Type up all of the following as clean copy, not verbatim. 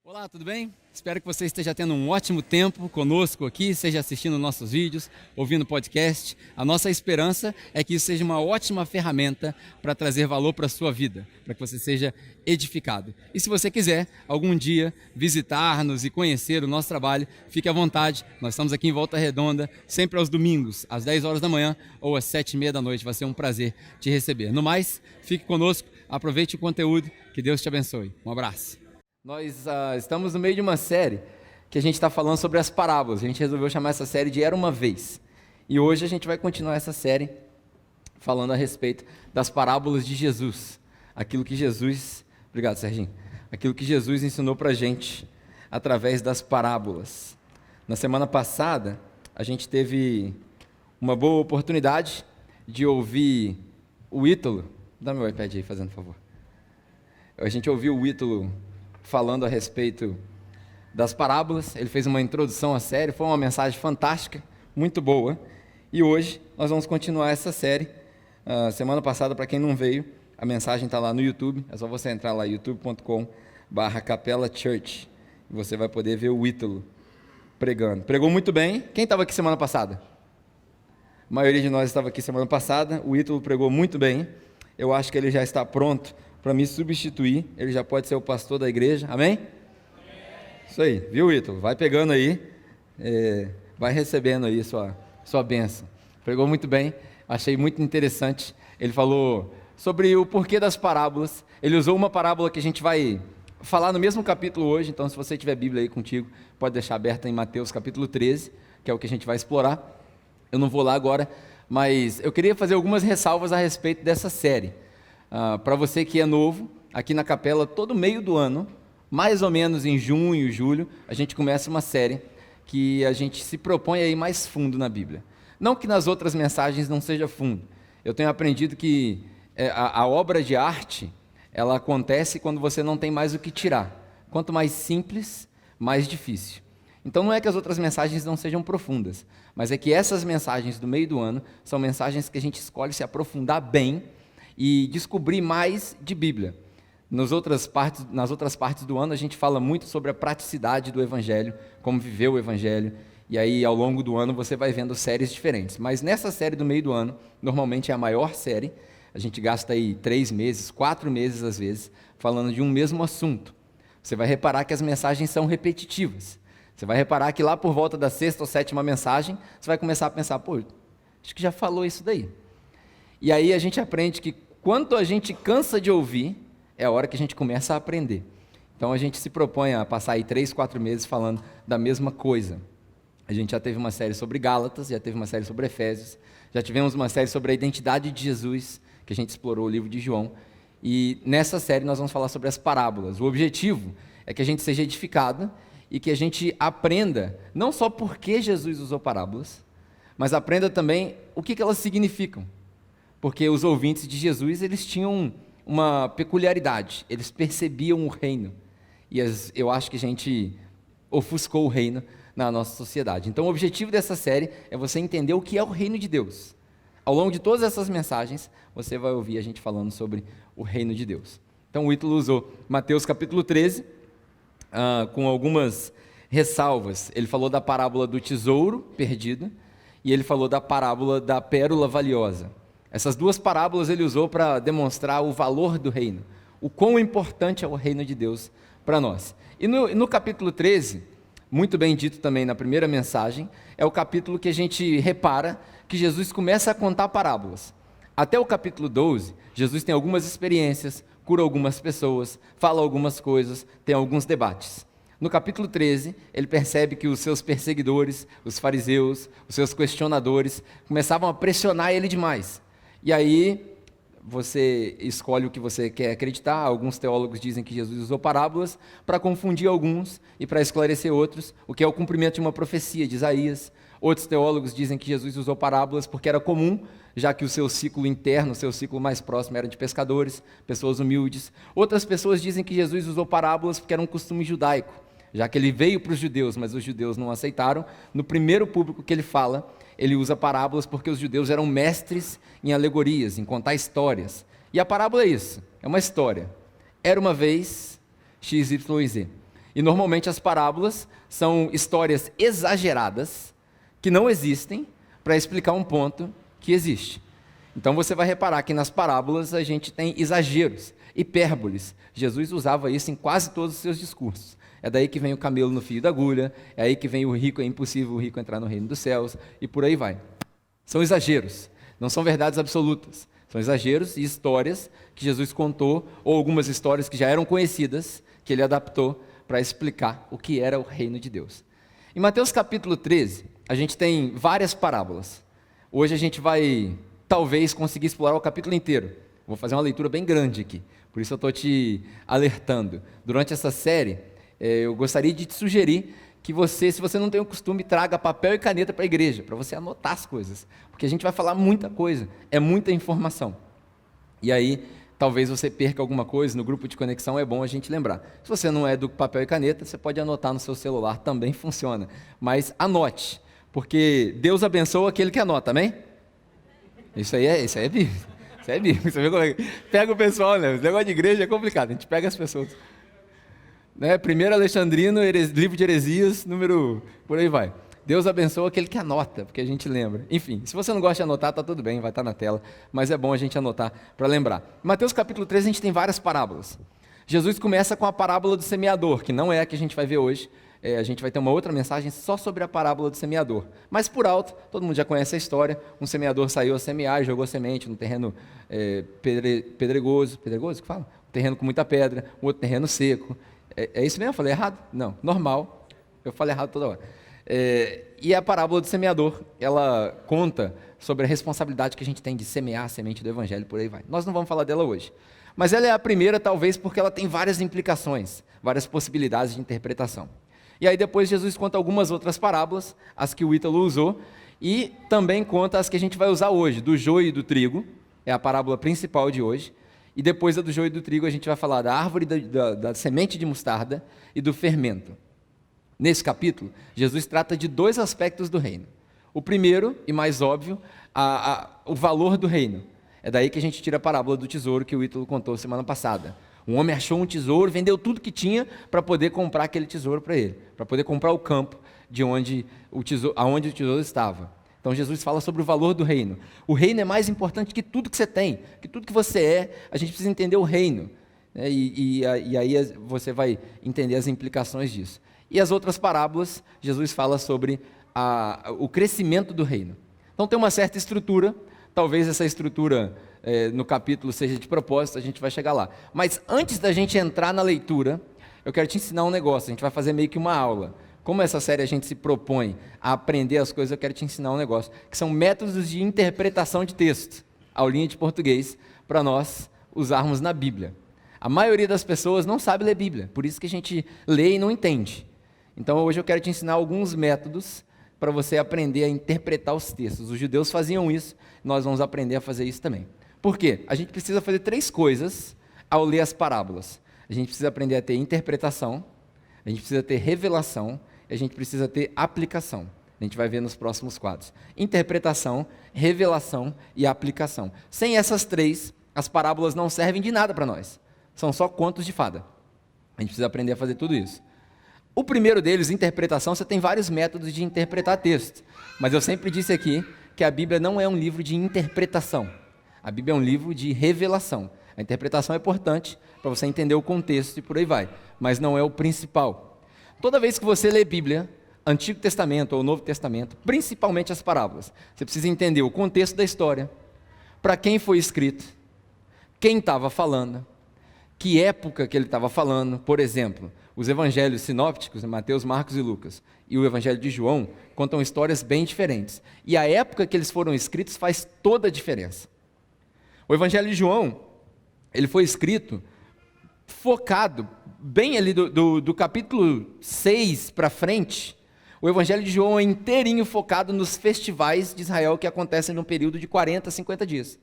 Olá, tudo bem? Espero que você esteja tendo um ótimo tempo conosco aqui, seja assistindo nossos vídeos, ouvindo podcast. A nossa esperança é que isso seja uma ótima ferramenta para trazer valor para a sua vida, para que você seja edificado. E se você quiser algum dia visitar-nos e conhecer o nosso trabalho, fique à vontade. Nós estamos aqui em Volta Redonda, sempre aos domingos, às 10 horas da manhã ou às 7h30 da noite. Vai ser um prazer te receber. No mais, fique conosco, aproveite o conteúdo, que Deus te abençoe. Um abraço. Nós estamos no meio de uma série que a gente está falando sobre as parábolas. A gente resolveu chamar essa série de Era Uma Vez. E hoje a gente vai continuar essa série falando a respeito das parábolas de Jesus. Aquilo que Jesus... Obrigado, Serginho. Aquilo que Jesus ensinou para a gente através das parábolas. Na semana passada, a gente teve uma boa oportunidade de ouvir o Ítalo. Dá meu iPad aí, fazendo favor. A gente ouviu o Ítalo falando a respeito das parábolas. Ele fez uma introdução à série, foi uma mensagem fantástica, muito boa, e hoje nós vamos continuar essa série. Semana passada, para quem não veio, a mensagem está lá no YouTube, é só você entrar lá, youtube.com/Capela Church, e você vai poder ver o Ítalo pregando. Pregou muito bem. Quem estava aqui semana passada? A maioria de nós estava aqui semana passada. O Ítalo pregou muito bem. Eu acho que ele já está pronto para me substituir. Ele já pode ser o pastor da igreja, amém? Amém. Isso aí, viu, Ítalo? Vai pegando aí, vai recebendo aí sua bênção. Pregou muito bem, achei muito interessante. Ele falou sobre o porquê das parábolas. Ele usou uma parábola que a gente vai falar no mesmo capítulo hoje, então se você tiver a Bíblia aí contigo, pode deixar aberta em Mateus capítulo 13, que é o que a gente vai explorar. Eu não vou lá agora, mas eu queria fazer algumas ressalvas a respeito dessa série. Para você que é novo, aqui na capela, todo meio do ano, mais ou menos em junho, julho, a gente começa uma série que a gente se propõe a ir mais fundo na Bíblia. Não que nas outras mensagens não seja fundo. Eu tenho aprendido que a obra de arte, ela acontece quando você não tem mais o que tirar. Quanto mais simples, mais difícil. Então não é que as outras mensagens não sejam profundas, mas é que essas mensagens do meio do ano são mensagens que a gente escolhe se aprofundar bem e descobrir mais de Bíblia. Nas outras partes do ano, a gente fala muito sobre a praticidade do Evangelho, como viver o Evangelho, e aí ao longo do ano você vai vendo séries diferentes. Mas nessa série do meio do ano, normalmente é a maior série, a gente gasta aí 3 meses, 4 meses às vezes, falando de um mesmo assunto. Você vai reparar que as mensagens são repetitivas. Você vai reparar que lá por volta da 6ª ou 7ª mensagem, você vai começar a pensar, acho que já falou isso daí. E aí a gente aprende que quando a gente cansa de ouvir, é a hora que a gente começa a aprender. Então a gente se propõe a passar aí 3, 4 meses falando da mesma coisa. A gente já teve uma série sobre Gálatas, já teve uma série sobre Efésios, já tivemos uma série sobre a identidade de Jesus, que a gente explorou o livro de João. E nessa série nós vamos falar sobre as parábolas. O objetivo é que a gente seja edificado e que a gente aprenda, não só por que Jesus usou parábolas, mas aprenda também o que elas significam. Porque os ouvintes de Jesus, eles tinham uma peculiaridade, eles percebiam o reino, e eu acho que a gente ofuscou o reino na nossa sociedade. Então o objetivo dessa série é você entender o que é o reino de Deus. Ao longo de todas essas mensagens, você vai ouvir a gente falando sobre o reino de Deus. Então o Ítalo usou Mateus capítulo 13, com algumas ressalvas. Ele falou da parábola do tesouro perdido, e ele falou da parábola da pérola valiosa. Essas duas parábolas ele usou para demonstrar o valor do reino, o quão importante é o reino de Deus para nós. E no capítulo 13, muito bem dito também na primeira mensagem, é o capítulo que a gente repara que Jesus começa a contar parábolas. Até o capítulo 12, Jesus tem algumas experiências, cura algumas pessoas, fala algumas coisas, tem alguns debates. No capítulo 13, ele percebe que os seus perseguidores, os fariseus, os seus questionadores, começavam a pressionar ele demais. E aí, você escolhe o que você quer acreditar. Alguns teólogos dizem que Jesus usou parábolas para confundir alguns e para esclarecer outros, o que é o cumprimento de uma profecia de Isaías. Outros teólogos dizem que Jesus usou parábolas porque era comum, já que o seu ciclo interno, o seu ciclo mais próximo era de pescadores, pessoas humildes. Outras pessoas dizem que Jesus usou parábolas porque era um costume judaico, já que ele veio para os judeus, mas os judeus não aceitaram. No primeiro público que ele fala, ele usa parábolas porque os judeus eram mestres em alegorias, em contar histórias. E a parábola é isso, é uma história. Era uma vez X, Y e Z. E normalmente as parábolas são histórias exageradas, que não existem, para explicar um ponto que existe. Então você vai reparar que nas parábolas a gente tem exageros, hipérboles. Jesus usava isso em quase todos os seus discursos. É daí que vem o camelo no fio da agulha, é aí que vem o rico, é impossível o rico entrar no reino dos céus, e por aí vai. São exageros, não são verdades absolutas. São exageros e histórias que Jesus contou, ou algumas histórias que já eram conhecidas, que ele adaptou para explicar o que era o reino de Deus. Em Mateus capítulo 13, a gente tem várias parábolas. Hoje a gente vai, talvez, conseguir explorar o capítulo inteiro. Vou fazer uma leitura bem grande aqui, por isso eu estou te alertando. Durante essa série, eu gostaria de te sugerir que você, se você não tem o costume, traga papel e caneta para a igreja, para você anotar as coisas, porque a gente vai falar muita coisa, é muita informação. E aí, talvez você perca alguma coisa, no grupo de conexão é bom a gente lembrar. Se você não é do papel e caneta, você pode anotar no seu celular, também funciona. Mas anote, porque Deus abençoa aquele que anota, amém? Isso aí é Bíblia. Isso é Bíblia. Você vê como é? Pega o pessoal, né? O negócio de igreja é complicado, a gente pega as pessoas. Né? 1 Alexandrino, livro de heresias, número... por aí vai. Deus abençoa aquele que anota, porque a gente lembra. Enfim, se você não gosta de anotar, está tudo bem, vai estar na tela, mas é bom a gente anotar para lembrar. Em Mateus capítulo 13, a gente tem várias parábolas. Jesus começa com a parábola do semeador, que não é a que a gente vai ver hoje. A gente vai ter uma outra mensagem só sobre a parábola do semeador. Mas por alto, todo mundo já conhece a história. Um semeador saiu a semear, jogou semente no terreno pedregoso que fala? Um terreno com muita pedra, um outro terreno seco. É isso mesmo? Eu falei errado? Não, normal. Eu falei errado toda hora. E a parábola do semeador, ela conta sobre a responsabilidade que a gente tem de semear a semente do evangelho, por aí vai. Nós não vamos falar dela hoje. Mas ela é a primeira, talvez, porque ela tem várias implicações, várias possibilidades de interpretação. E aí depois Jesus conta algumas outras parábolas, as que o Ítalo usou, e também conta as que a gente vai usar hoje, do joio e do trigo, é a parábola principal de hoje. E depois da do joio e do trigo, a gente vai falar da árvore da semente de mostarda e do fermento. Nesse capítulo, Jesus trata de dois aspectos do reino. O primeiro, e mais óbvio, o valor do reino. É daí que a gente tira a parábola do tesouro que o Ítalo contou semana passada. Um homem achou um tesouro, vendeu tudo que tinha para poder comprar aquele tesouro para ele, para poder comprar o campo aonde o tesouro estava. Então Jesus fala sobre o valor do reino. O reino é mais importante que tudo que você tem, que tudo que você é. A gente precisa entender o reino, né? E aí você vai entender as implicações disso. E as outras parábolas, Jesus fala sobre o crescimento do reino. Então tem uma certa estrutura, talvez essa estrutura no capítulo seja de propósito, a gente vai chegar lá. Mas antes da gente entrar na leitura, eu quero te ensinar um negócio, a gente vai fazer meio que uma aula. Como essa série a gente se propõe a aprender as coisas, eu quero te ensinar um negócio, que são métodos de interpretação de texto, aulinha de português, para nós usarmos na Bíblia. A maioria das pessoas não sabe ler Bíblia, por isso que a gente lê e não entende. Então hoje eu quero te ensinar alguns métodos para você aprender a interpretar os textos. Os judeus faziam isso, nós vamos aprender a fazer isso também. Por quê? A gente precisa fazer 3 coisas ao ler as parábolas. A gente precisa aprender a ter interpretação, a gente precisa ter revelação, e a gente precisa ter aplicação. A gente vai ver nos próximos quadros. Interpretação, revelação e aplicação. Sem essas 3, as parábolas não servem de nada para nós. São só contos de fada. A gente precisa aprender a fazer tudo isso. O primeiro deles, interpretação, você tem vários métodos de interpretar texto. Mas eu sempre disse aqui que a Bíblia não é um livro de interpretação. A Bíblia é um livro de revelação. A interpretação é importante para você entender o contexto e por aí vai. Mas não é o principal. Toda vez que você lê Bíblia, Antigo Testamento ou Novo Testamento, principalmente as parábolas, você precisa entender o contexto da história, para quem foi escrito, quem estava falando, que época que ele estava falando. Por exemplo, os evangelhos sinópticos, Mateus, Marcos e Lucas, e o evangelho de João, contam histórias bem diferentes. E a época que eles foram escritos faz toda a diferença. O evangelho de João, ele foi escrito focado, bem ali do capítulo 6 para frente, o evangelho de João é inteirinho focado nos festivais de Israel que acontecem num período de 40, 50 dias.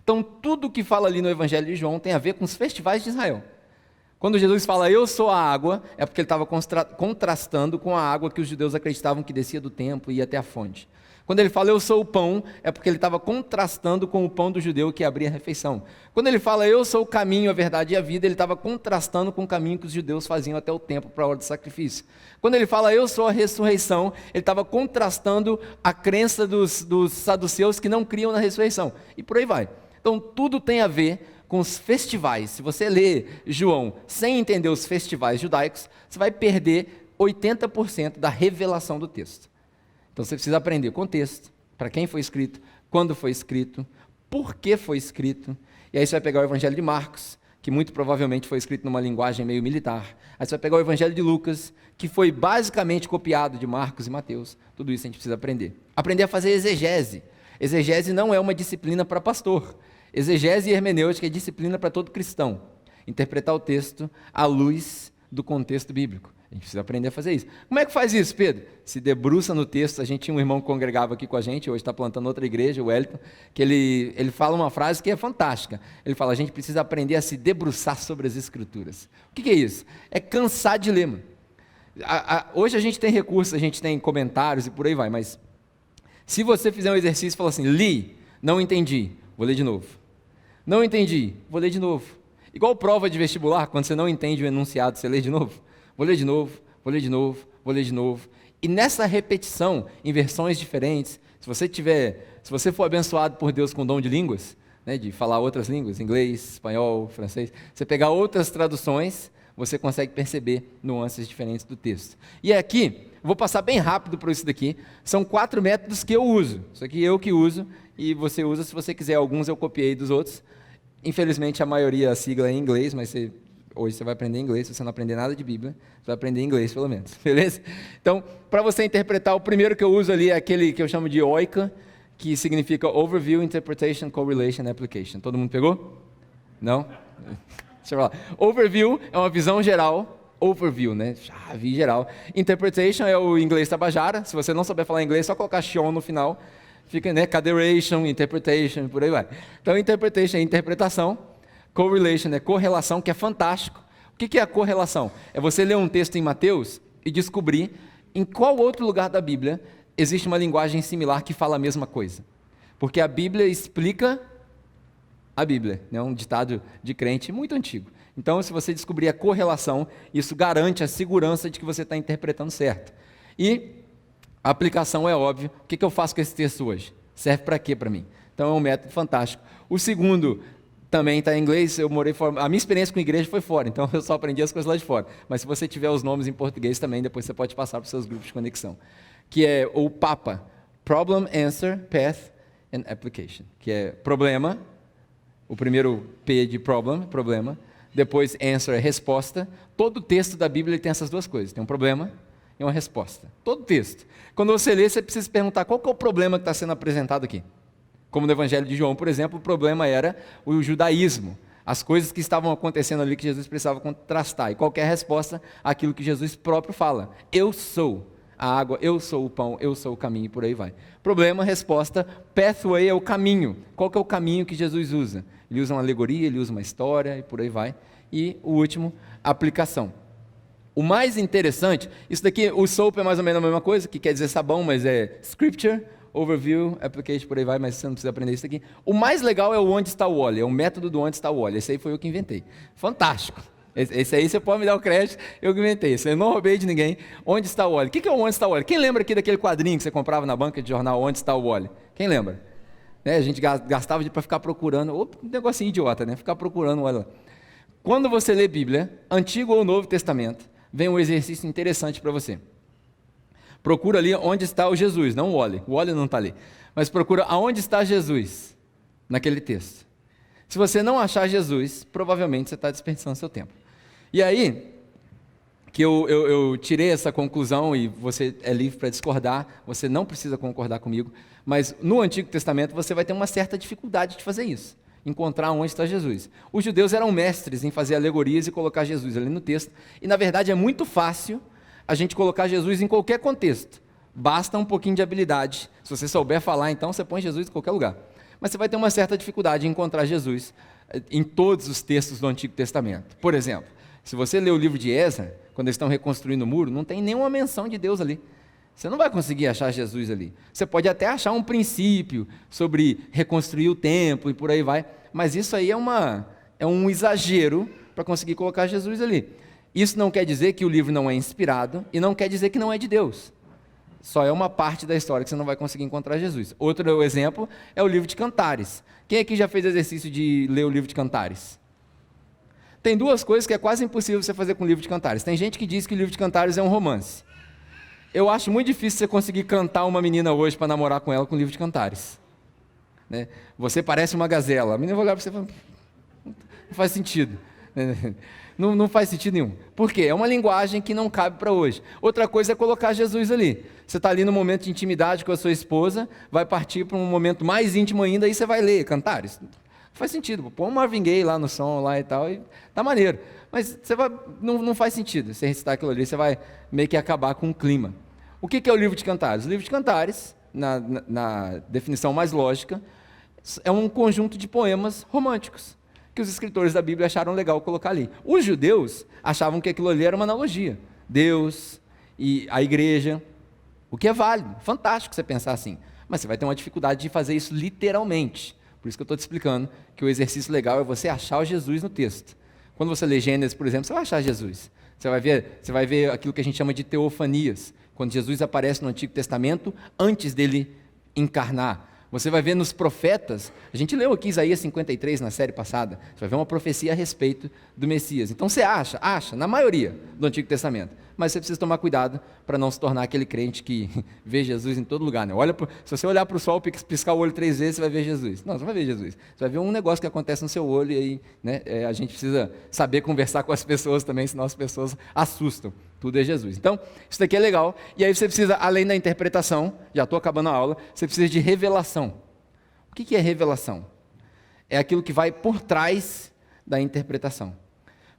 Então, tudo que fala ali no evangelho de João tem a ver com os festivais de Israel. Quando Jesus fala, eu sou a água, é porque ele estava contrastando com a água que os judeus acreditavam que descia do templo e ia até a fonte. Quando ele fala eu sou o pão, é porque ele estava contrastando com o pão do judeu que abria a refeição. Quando ele fala eu sou o caminho, a verdade e a vida, ele estava contrastando com o caminho que os judeus faziam até o templo para a hora do sacrifício. Quando ele fala eu sou a ressurreição, ele estava contrastando a crença dos saduceus que não criam na ressurreição. E por aí vai. Então tudo tem a ver com os festivais. Se você lê João sem entender os festivais judaicos, você vai perder 80% da revelação do texto. Então você precisa aprender o contexto, para quem foi escrito, quando foi escrito, por que foi escrito. E aí você vai pegar o Evangelho de Marcos, que muito provavelmente foi escrito numa linguagem meio militar. Aí você vai pegar o Evangelho de Lucas, que foi basicamente copiado de Marcos e Mateus. Tudo isso a gente precisa aprender. Aprender a fazer exegese. Exegese não é uma disciplina para pastor. Exegese e hermenêutica é disciplina para todo cristão. Interpretar o texto à luz do contexto bíblico. A gente precisa aprender a fazer isso. Como é que faz isso, Pedro? Se debruça no texto. A gente tinha um irmão que congregava aqui com a gente, hoje está plantando outra igreja, o Wellington, que ele fala uma frase que é fantástica. Ele fala, a gente precisa aprender a se debruçar sobre as Escrituras. O que é isso? É cansar de ler, mano. Hoje a gente tem recursos, a gente tem comentários e por aí vai, mas se você fizer um exercício e falar assim, li, não entendi, vou ler de novo. Não entendi, vou ler de novo. Igual prova de vestibular, quando você não entende o enunciado, você lê de novo. Vou ler de novo, vou ler de novo, vou ler de novo. E nessa repetição, em versões diferentes, se você for abençoado por Deus com dom de línguas, né, de falar outras línguas, inglês, espanhol, francês, você pegar outras traduções, você consegue perceber nuances diferentes do texto. E aqui, vou passar bem rápido por isso daqui, são 4 métodos que eu uso. Isso aqui eu que uso, e você usa se você quiser. Alguns eu copiei dos outros. Infelizmente a maioria a sigla é em inglês, mas hoje você vai aprender inglês. Se você não aprender nada de Bíblia, você vai aprender inglês pelo menos, beleza? Então, para você interpretar, o primeiro que eu uso ali é aquele que eu chamo de OICA, que significa Overview, Interpretation, Correlation, Application. Todo mundo pegou? Não? Deixa eu falar. Overview é uma visão geral. Overview, né? Chave geral. Interpretation é o inglês tabajara. Se você não souber falar inglês, é só colocar Sean no final. Fica, né? Caderation, Interpretation, por aí vai. Então, Interpretation é interpretação. Correlation é correlação, que é fantástico. O que é a correlação? É você ler um texto em Mateus e descobrir em qual outro lugar da Bíblia existe uma linguagem similar que fala a mesma coisa. Porque a Bíblia explica a Bíblia, é um ditado de crente muito antigo. Então, se você descobrir a correlação, isso garante a segurança de que você está interpretando certo. E a aplicação é óbvio. O que eu faço com esse texto hoje? Serve para quê para mim? Então, é um método fantástico. O segundo também está em inglês. Eu morei fora. A minha experiência com a igreja foi fora, então eu só aprendi as coisas lá de fora. Mas se você tiver os nomes em português também, depois você pode passar para os seus grupos de conexão. Que é o PAPA, Problem, Answer, Path and Application. Que é problema, o primeiro P de problem, problema. Depois answer é resposta. Todo texto da Bíblia tem essas duas coisas. Tem um problema e uma resposta. Todo texto. Quando você lê, você precisa se perguntar qual que é o problema que está sendo apresentado aqui. Como no Evangelho de João, por exemplo, o problema era o judaísmo, as coisas que estavam acontecendo ali que Jesus precisava contrastar. E qual que é a resposta? Aquilo que Jesus próprio fala. Eu sou a água, eu sou o pão, eu sou o caminho, e por aí vai. Problema, resposta, pathway é o caminho. Qual que é o caminho que Jesus usa? Ele usa uma alegoria, ele usa uma história, e por aí vai. E o último, aplicação. O mais interessante, isso daqui, o SOAP é mais ou menos a mesma coisa, que quer dizer sabão, mas é Scripture, Overview, Application, por aí vai, mas você não precisa aprender isso aqui. O mais legal é o onde está o óleo, é o método do onde está o óleo. Esse aí foi eu que inventei. Fantástico. Esse aí você pode me dar o crédito, eu que inventei. Esse eu não roubei de ninguém. Onde está o óleo? O que é o onde está o óleo? Quem lembra aqui daquele quadrinho que você comprava na banca de jornal, onde está o óleo? Quem lembra? A gente gastava para ficar procurando, um negocinho idiota, né? Ficar procurando o óleo lá. Quando você lê Bíblia, Antigo ou Novo Testamento, vem um exercício interessante para você. Procura ali onde está o Jesus, não o óleo não está ali. Mas procura aonde está Jesus, naquele texto. Se você não achar Jesus, provavelmente você está desperdiçando seu tempo. E aí, que eu tirei essa conclusão, e você é livre para discordar, você não precisa concordar comigo, mas no Antigo Testamento você vai ter uma certa dificuldade de fazer isso, encontrar onde está Jesus. Os judeus eram mestres em fazer alegorias e colocar Jesus ali no texto, e na verdade é muito fácil a gente colocar Jesus em qualquer contexto, basta um pouquinho de habilidade. Se você souber falar, então você põe Jesus em qualquer lugar. Mas você vai ter uma certa dificuldade em encontrar Jesus em todos os textos do Antigo Testamento. Por exemplo, se você ler o livro de Esdras, quando eles estão reconstruindo o muro, não tem nenhuma menção de Deus ali. Você não vai conseguir achar Jesus ali. Você pode até achar um princípio sobre reconstruir o templo e por aí vai, mas isso aí é um exagero para conseguir colocar Jesus ali. Isso não quer dizer que o livro não é inspirado e não quer dizer que não é de Deus. Só é uma parte da história que você não vai conseguir encontrar Jesus. Outro exemplo é o livro de Cantares. Quem aqui já fez exercício de ler o livro de Cantares? Tem duas coisas que é quase impossível você fazer com o livro de Cantares. Tem gente que diz que o livro de Cantares é um romance. Eu acho muito difícil você conseguir cantar uma menina hoje para namorar com ela com o livro de Cantares. Né? Você parece uma gazela. A menina vai olhar para você e falar, não faz sentido. Não faz sentido nenhum. Por quê? É uma linguagem que não cabe para hoje. Outra coisa é colocar Jesus ali. Você está ali no momento de intimidade com a sua esposa, vai partir para um momento mais íntimo ainda, aí você vai ler Cantares. Não faz sentido. Põe um Marvin Gaye lá no som lá e tal, e tá maneiro. Mas não faz sentido você recitar aquilo ali, você vai meio que acabar com o clima. O que é o livro de Cantares? O livro de Cantares, na definição mais lógica, é um conjunto de poemas românticos, que os escritores da Bíblia acharam legal colocar ali. Os judeus achavam que aquilo ali era uma analogia. Deus e a igreja, o que é válido, fantástico você pensar assim. Mas você vai ter uma dificuldade de fazer isso literalmente. Por isso que eu estou te explicando que o exercício legal é você achar o Jesus no texto. Quando você lê Gênesis, por exemplo, você vai achar Jesus. Você vai ver aquilo que a gente chama de teofanias, quando Jesus aparece no Antigo Testamento antes dele encarnar. Você vai ver nos profetas, a gente leu aqui Isaías 53 na série passada, você vai ver uma profecia a respeito do Messias. Então você acha, na maioria do Antigo Testamento, mas você precisa tomar cuidado para não se tornar aquele crente que vê Jesus em todo lugar. Né? Se você olhar para o sol, piscar o olho 3 vezes, você vai ver Jesus. Não, você não vai ver Jesus. Você vai ver um negócio que acontece no seu olho e aí né, a gente precisa saber conversar com as pessoas também, senão as pessoas assustam. Tudo é Jesus. Então, isso daqui é legal. E aí você precisa, além da interpretação, já estou acabando a aula, você precisa de revelação. O que é revelação? É aquilo que vai por trás da interpretação.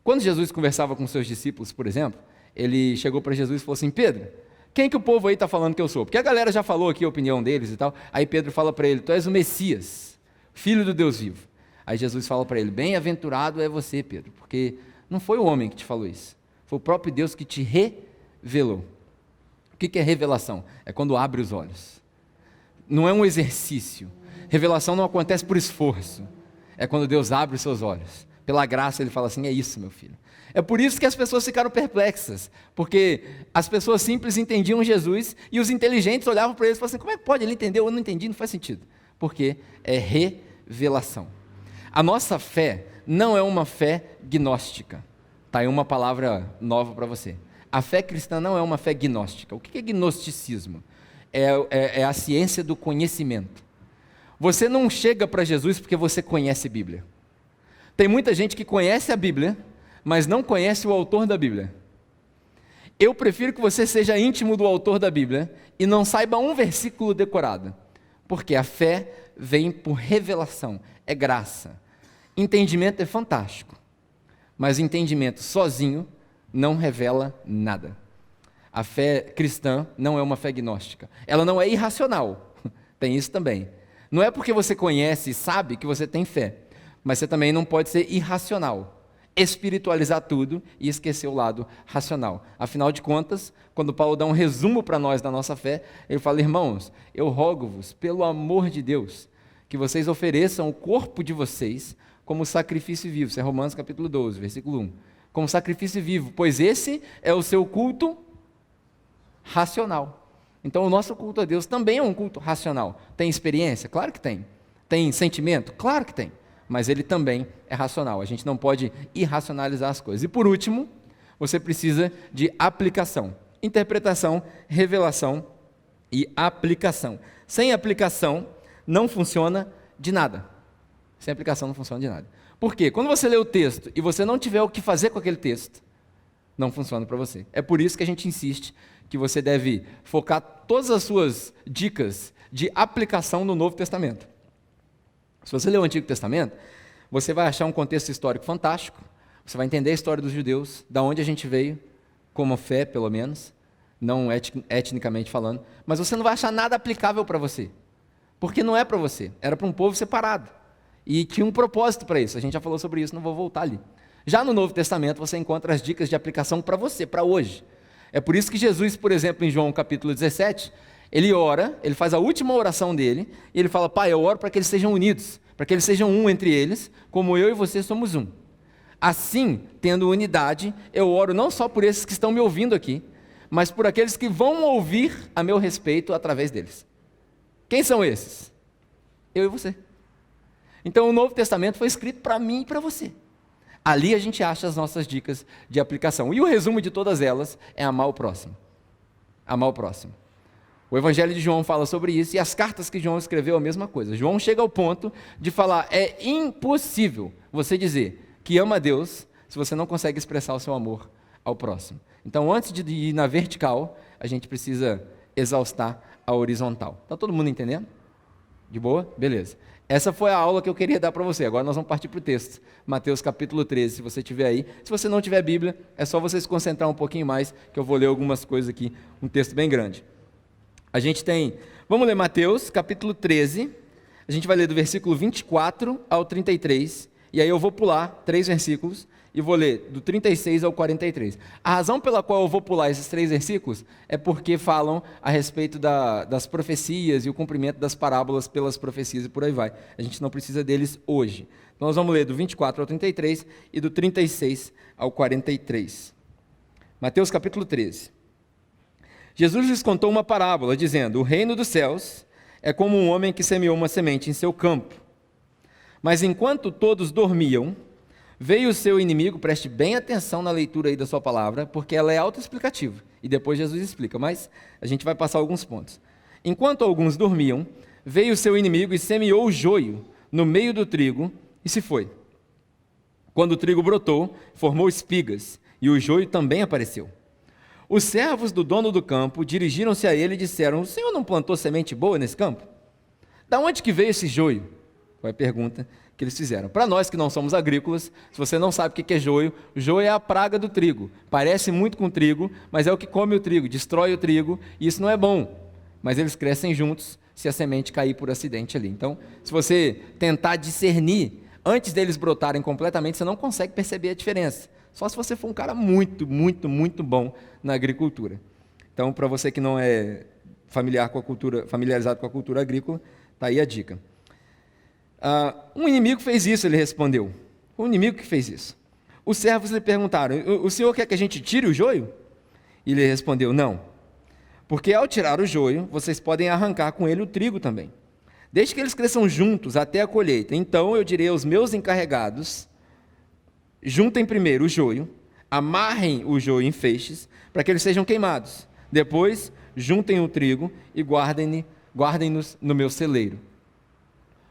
Quando Jesus conversava com seus discípulos, por exemplo, ele chegou para Jesus e falou assim, Pedro, quem que o povo aí está falando que eu sou? Porque a galera já falou aqui a opinião deles e tal. Aí Pedro fala para ele, tu és o Messias, filho do Deus vivo. Aí Jesus fala para ele, bem-aventurado é você, Pedro, porque não foi o homem que te falou isso. Foi o próprio Deus que te revelou. O que é revelação? É quando abre os olhos. Não é um exercício. Revelação não acontece por esforço. É quando Deus abre os seus olhos. Pela graça ele fala assim, é isso meu filho. É por isso que as pessoas ficaram perplexas. Porque as pessoas simples entendiam Jesus e os inteligentes olhavam para eles e falavam assim, como é que pode? Ele entendeu, eu não entendi, não faz sentido. Porque é revelação. A nossa fé não é uma fé gnóstica. Está aí uma palavra nova para você. A fé cristã não é uma fé gnóstica. O que é gnosticismo? É a ciência do conhecimento. Você não chega para Jesus porque você conhece a Bíblia. Tem muita gente que conhece a Bíblia, mas não conhece o autor da Bíblia. Eu prefiro que você seja íntimo do autor da Bíblia e não saiba um versículo decorado. Porque a fé vem por revelação, é graça. Entendimento é fantástico. Mas entendimento sozinho não revela nada. A fé cristã não é uma fé gnóstica. Ela não é irracional. Tem isso também. Não é porque você conhece e sabe que você tem fé. Mas você também não pode ser irracional. Espiritualizar tudo e esquecer o lado racional. Afinal de contas, quando Paulo dá um resumo para nós da nossa fé, ele fala, irmãos, eu rogo-vos, pelo amor de Deus, que vocês ofereçam o corpo de vocês como sacrifício vivo. Isso é Romanos capítulo 12, versículo 1. Como sacrifício vivo, pois esse é o seu culto racional. Então o nosso culto a Deus também é um culto racional. Tem experiência? Claro que tem. Tem sentimento? Claro que tem. Mas ele também é racional. A gente não pode irracionalizar as coisas. E por último, você precisa de aplicação. Interpretação, revelação e aplicação. Sem aplicação, não funciona de nada. Sem aplicação não funciona de nada. Por quê? Quando você lê o texto e você não tiver o que fazer com aquele texto, não funciona para você. É por isso que a gente insiste que você deve focar todas as suas dicas de aplicação no Novo Testamento. Se você ler o Antigo Testamento, você vai achar um contexto histórico fantástico, você vai entender a história dos judeus, da onde a gente veio, como fé, pelo menos, não etnicamente falando, mas você não vai achar nada aplicável para você, porque não é para você, era para um povo separado. E tinha um propósito para isso, a gente já falou sobre isso, não vou voltar ali. Já no Novo Testamento você encontra as dicas de aplicação para você, para hoje. É por isso que Jesus, por exemplo, em João capítulo 17, ele ora, ele faz a última oração dele, e ele fala: Pai, eu oro para que eles sejam unidos, para que eles sejam um entre eles, como eu e você somos um. Assim, tendo unidade, eu oro não só por esses que estão me ouvindo aqui, mas por aqueles que vão ouvir a meu respeito através deles. Quem são esses? Eu e você. Então o Novo Testamento foi escrito para mim e para você. Ali a gente acha as nossas dicas de aplicação. E o resumo de todas elas é amar o próximo. Amar o próximo. O Evangelho de João fala sobre isso, e as cartas que João escreveu a mesma coisa. João chega ao ponto de falar: é impossível você dizer que ama a Deus se você não consegue expressar o seu amor ao próximo. Então, antes de ir na vertical, a gente precisa exaustar a horizontal. Está todo mundo entendendo? De boa? Beleza. Essa foi a aula que eu queria dar para você. Agora nós vamos partir para o texto. Mateus capítulo 13, se você tiver aí. Se você não tiver Bíblia, é só você se concentrar um pouquinho mais, que eu vou ler algumas coisas aqui, um texto bem grande. A gente tem, vamos ler Mateus capítulo 13, a gente vai ler do versículo 24 ao 33, e aí eu vou pular 3 versículos, e vou ler do 36 ao 43. A razão pela qual eu vou pular esses 3 versículos é porque falam a respeito das profecias e o cumprimento das parábolas pelas profecias e por aí vai. A gente não precisa deles hoje. Então nós vamos ler do 24 ao 33 e do 36 ao 43. Mateus capítulo 13. Jesus lhes contou uma parábola, dizendo: o reino dos céus é como um homem que semeou uma semente em seu campo. Mas enquanto todos dormiam, veio o seu inimigo. Preste bem atenção na leitura aí da sua palavra, porque ela é autoexplicativa, e depois Jesus explica, mas a gente vai passar alguns pontos. Enquanto alguns dormiam, veio o seu inimigo e semeou o joio no meio do trigo, e se foi. Quando o trigo brotou, formou espigas, e o joio também apareceu. Os servos do dono do campo dirigiram-se a ele e disseram: o senhor não plantou semente boa nesse campo? Da onde que veio esse joio? Foi a pergunta que eles fizeram. Para nós que não somos agrícolas, se você não sabe o que é joio, o joio é a praga do trigo. Parece muito com trigo, mas é o que come o trigo, destrói o trigo, e isso não é bom. Mas eles crescem juntos se a semente cair por acidente ali. Então, se você tentar discernir, antes deles brotarem completamente, você não consegue perceber a diferença. Só se você for um cara muito, muito, muito bom na agricultura. Então, para você que não é familiarizado com a cultura agrícola, está aí a dica. Um inimigo fez isso, ele respondeu. Um inimigo que fez isso. Os servos lhe perguntaram: o senhor quer que a gente tire o joio? E ele respondeu: não, porque ao tirar o joio, vocês podem arrancar com ele o trigo também. Desde que eles cresçam juntos até a colheita, então eu direi aos meus encarregados: juntem primeiro o joio, amarrem o joio em feixes, para que eles sejam queimados. Depois, juntem o trigo e guardem-nos no meu celeiro.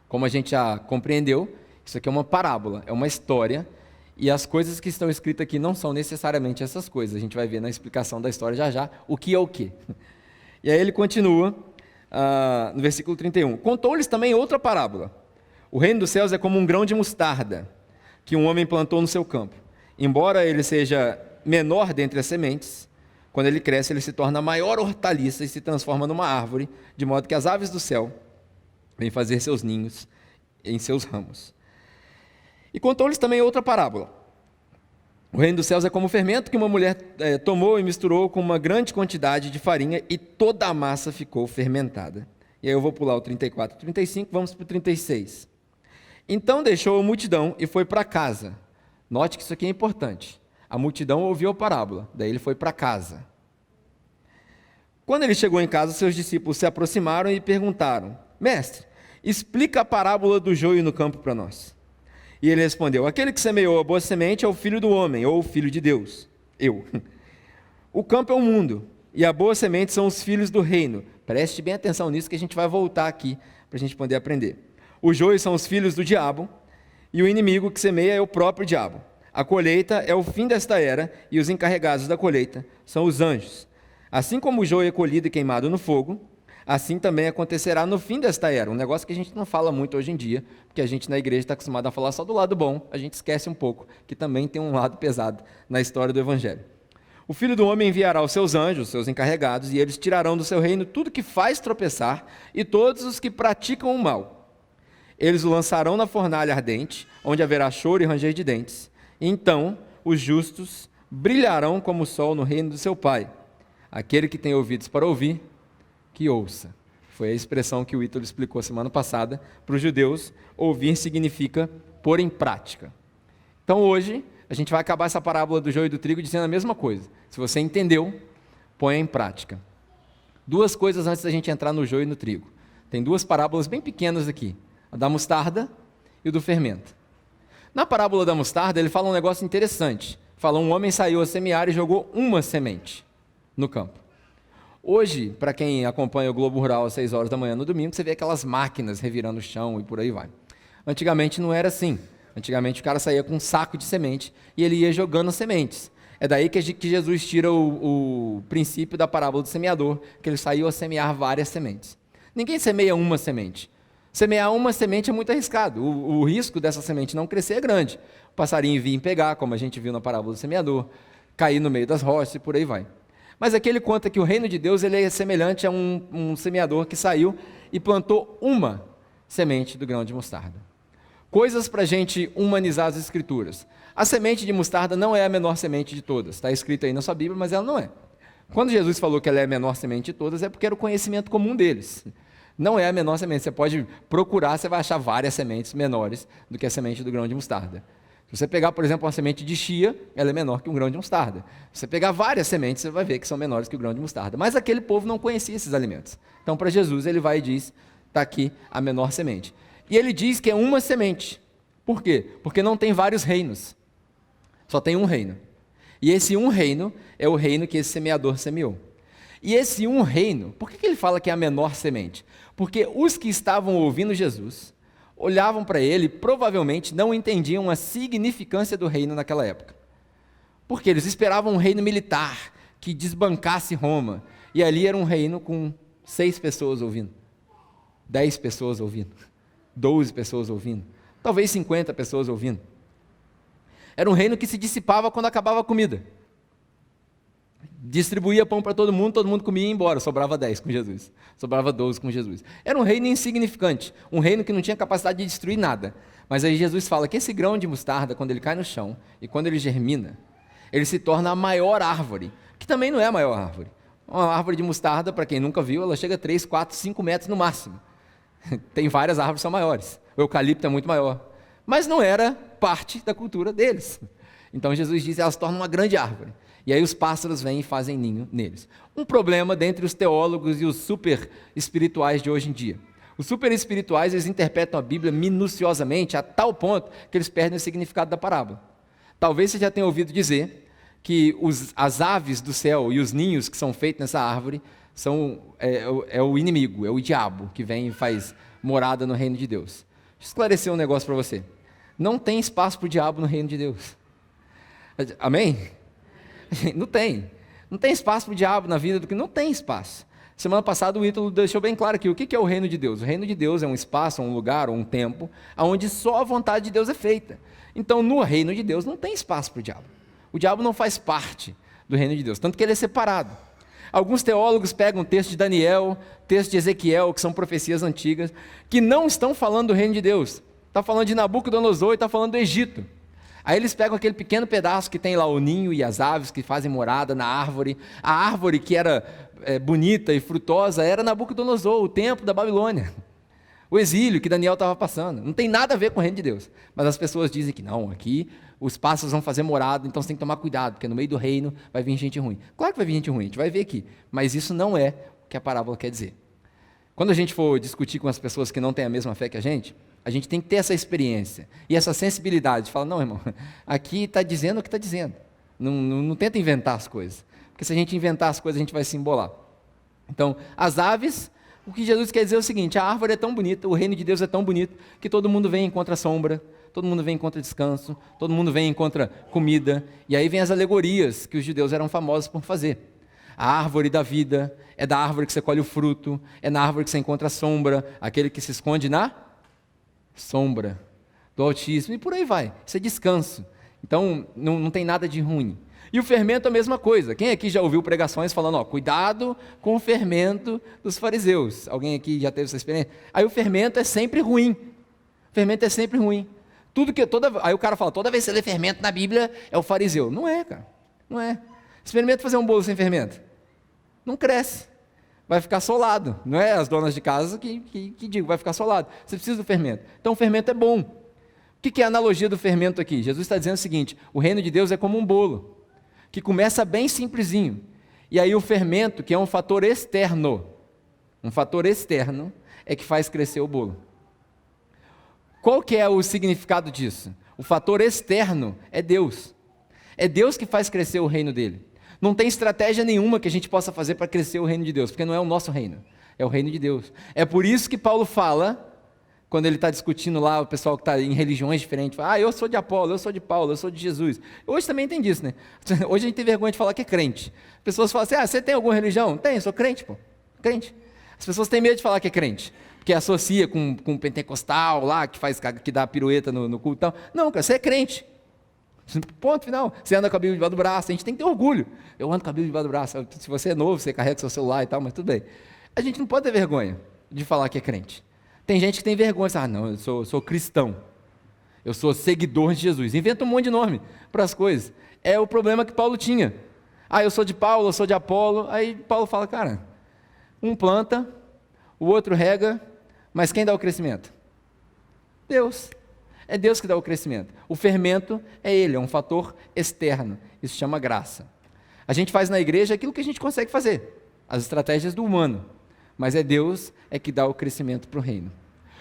Como a gente já compreendeu, isso aqui é uma parábola, é uma história, e as coisas que estão escritas aqui não são necessariamente essas coisas. A gente vai ver na explicação da história já já o que é o que. E aí ele continua no versículo 31. Contou-lhes também outra parábola. O reino dos céus é como um grão de mostarda que um homem plantou no seu campo. Embora ele seja menor dentre as sementes, quando ele cresce, ele se torna a maior hortaliça e se transforma numa árvore, de modo que as aves do céu vêm fazer seus ninhos em seus ramos. E contou-lhes também outra parábola. O reino dos céus é como o fermento que uma mulher tomou e misturou com uma grande quantidade de farinha, e toda a massa ficou fermentada. E aí eu vou pular o 34 e 35, vamos para o 36. Então deixou a multidão e foi para casa. Note que isso aqui é importante. A multidão ouviu a parábola, daí ele foi para casa. Quando ele chegou em casa, seus discípulos se aproximaram e perguntaram: Mestre, explica a parábola do joio no campo para nós. E ele respondeu: aquele que semeou a boa semente é o Filho do homem, ou o Filho de Deus, eu. O campo é o mundo, e a boa semente são os filhos do reino. Preste bem atenção nisso, que a gente vai voltar aqui, para a gente poder aprender. O joio são os filhos do diabo, e o inimigo que semeia é o próprio diabo. A colheita é o fim desta era, e os encarregados da colheita são os anjos. Assim como o joio é colhido e queimado no fogo, assim também acontecerá no fim desta era. Um negócio que a gente não fala muito hoje em dia, porque a gente na igreja está acostumado a falar só do lado bom, a gente esquece um pouco que também tem um lado pesado na história do Evangelho. O Filho do Homem enviará os seus anjos, os seus encarregados, e eles tirarão do seu reino tudo que faz tropeçar e todos os que praticam o mal. Eles o lançarão na fornalha ardente, onde haverá choro e ranger de dentes. E então os justos brilharão como o sol no reino do seu Pai. Aquele que tem ouvidos para ouvir, que ouça. Foi a expressão que o Ítalo explicou semana passada. Para os judeus, ouvir significa pôr em prática. Então hoje, a gente vai acabar essa parábola do joio e do trigo dizendo a mesma coisa. Se você entendeu, põe em prática. Duas coisas antes da gente entrar no joio e no trigo. Tem duas parábolas bem pequenas aqui. A da mostarda e o do fermento. Na parábola da mostarda, ele fala um negócio interessante. Fala, um homem saiu a semear e jogou uma semente no campo. Hoje, para quem acompanha o Globo Rural às 6 horas da manhã no domingo, você vê aquelas máquinas revirando o chão e por aí vai. Antigamente não era assim. Antigamente o cara saía com um saco de semente e ele ia jogando sementes. É daí que Jesus tira o princípio da parábola do semeador, que ele saiu a semear várias sementes. Ninguém semeia uma semente. Semear uma semente é muito arriscado. O risco dessa semente não crescer é grande. O passarinho vir pegar, como a gente viu na parábola do semeador, cair no meio das rochas e por aí vai. Mas aqui ele conta que o reino de Deus ele é semelhante a um semeador que saiu e plantou uma semente do grão de mostarda. Coisas para a gente humanizar as escrituras. A semente de mostarda não é a menor semente de todas. Está escrito aí na sua Bíblia, mas ela não é. Quando Jesus falou que ela é a menor semente de todas, é porque era o conhecimento comum deles. Não é a menor semente. Você pode procurar, você vai achar várias sementes menores do que a semente do grão de mostarda. Se você pegar, por exemplo, uma semente de chia, ela é menor que um grão de mostarda. Se você pegar várias sementes, você vai ver que são menores que o grão de mostarda. Mas aquele povo não conhecia esses alimentos. Então, para Jesus, ele vai e diz, está aqui a menor semente. E ele diz que é uma semente. Por quê? Porque não tem vários reinos. Só tem um reino. E esse um reino é o reino que esse semeador semeou. E esse um reino, por que ele fala que é a menor semente? Porque os que estavam ouvindo Jesus olhavam para ele e provavelmente não entendiam a significância do reino naquela época. Porque eles esperavam um reino militar que desbancasse Roma. E ali era um reino com 6 pessoas ouvindo, 10 pessoas ouvindo, 12 pessoas ouvindo, talvez 50 pessoas ouvindo. Era um reino que se dissipava quando acabava a comida. Distribuía pão para todo mundo comia e ia embora, sobrava 10 com Jesus, sobrava 12 com Jesus. Era um reino insignificante, um reino que não tinha capacidade de destruir nada. Mas aí Jesus fala que esse grão de mostarda, quando ele cai no chão e quando ele germina, ele se torna a maior árvore, que também não é a maior árvore. Uma árvore de mostarda, para quem nunca viu, ela chega a 3, 4, 5 metros no máximo. Tem várias árvores que são maiores, o eucalipto é muito maior, mas não era parte da cultura deles. Então Jesus diz que elas tornam uma grande árvore. E aí os pássaros vêm e fazem ninho neles. Um problema dentre os teólogos e os super espirituais de hoje em dia. Os super espirituais, eles interpretam a Bíblia minuciosamente a tal ponto que eles perdem o significado da parábola. Talvez você já tenha ouvido dizer que as aves do céu e os ninhos que são feitos nessa árvore é o inimigo, é o diabo que vem e faz morada no reino de Deus. Deixa eu esclarecer um negócio para você. Não tem espaço para o diabo no reino de Deus. Amém? Não tem. Não tem espaço para o diabo na vida do que não tem espaço. Semana passada o Ítalo deixou bem claro aqui, o que é o reino de Deus? O reino de Deus é um espaço, um lugar, um tempo, onde só a vontade de Deus é feita. Então no reino de Deus não tem espaço para o diabo. O diabo não faz parte do reino de Deus, tanto que ele é separado. Alguns teólogos pegam o texto de Daniel, texto de Ezequiel, que são profecias antigas, que não estão falando do reino de Deus. Está falando de Nabucodonosor e está falando do Egito. Aí eles pegam aquele pequeno pedaço que tem lá o ninho e as aves que fazem morada na árvore. A árvore que era bonita e frutosa era Nabucodonosor, o templo da Babilônia. O exílio que Daniel estava passando. Não tem nada a ver com o reino de Deus. Mas as pessoas dizem que não, aqui os pássaros vão fazer morada, então você tem que tomar cuidado, porque no meio do reino vai vir gente ruim. Claro que vai vir gente ruim, a gente vai ver aqui. Mas isso não é o que a parábola quer dizer. Quando a gente for discutir com as pessoas que não têm a mesma fé que a gente tem que ter essa experiência e essa sensibilidade de falar, não, irmão, aqui está dizendo o que está dizendo. Não tenta inventar as coisas, porque se a gente inventar as coisas, a gente vai se embolar. Então, as aves, o que Jesus quer dizer é o seguinte, a árvore é tão bonita, o reino de Deus é tão bonito, que todo mundo vem e encontra sombra, todo mundo vem e encontra descanso, todo mundo vem e encontra comida, e aí vem as alegorias que os judeus eram famosos por fazer. A árvore da vida é da árvore que você colhe o fruto, é na árvore que você encontra a sombra, aquele que se esconde na sombra do Altíssimo, e por aí vai, isso é descanso. Então não tem nada de ruim. E o fermento é a mesma coisa. Quem aqui já ouviu pregações falando, cuidado com o fermento dos fariseus? Alguém aqui já teve essa experiência? Aí o fermento é sempre ruim. O fermento é sempre ruim. Aí o cara fala, toda vez que você lê fermento na Bíblia, é o fariseu. Não é, cara, não é. Experimenta fazer um bolo sem fermento. não cresce. Vai ficar solado. Não é as donas de casa que digam, vai ficar solado. Você precisa do fermento. Então o fermento é bom. O que é a analogia do fermento aqui? Jesus está dizendo o seguinte: o reino de Deus é como um bolo, que começa bem simplesinho. E aí o fermento, que é um fator externo, é que faz crescer o bolo. Qual que é o significado disso? O fator externo é Deus. É Deus que faz crescer o reino dele. Não tem estratégia nenhuma que a gente possa fazer para crescer o reino de Deus, porque não é o nosso reino, é o reino de Deus. É por isso que Paulo fala, quando ele está discutindo lá, o pessoal que está em religiões diferentes, fala, eu sou de Apolo, eu sou de Paulo, eu sou de Jesus. Hoje também tem disso, né? Hoje a gente tem vergonha de falar que é crente. As pessoas falam assim, você tem alguma religião? Tem, eu sou crente, pô, crente. As pessoas têm medo de falar que é crente, porque associa com o pentecostal lá, que dá pirueta no culto e tal. Não, cara, você é crente. Ponto final. Você anda com a Bíblia debaixo do braço, a gente tem que ter orgulho. Eu ando com a Bíblia debaixo do braço. Se você é novo, você carrega seu celular e tal, mas tudo bem. A gente não pode ter vergonha de falar que é crente. Tem gente que tem vergonha, não, eu sou cristão, eu sou seguidor de Jesus. Inventa um monte de nome para as coisas. É o problema que Paulo tinha. Eu sou de Paulo, eu sou de Apolo. Aí Paulo fala, cara, um planta, o outro rega, mas quem dá o crescimento? Deus. É Deus que dá o crescimento. O fermento é Ele, é um fator externo. Isso chama graça. A gente faz na igreja aquilo que a gente consegue fazer, as estratégias do humano. Mas é Deus que dá o crescimento para o reino.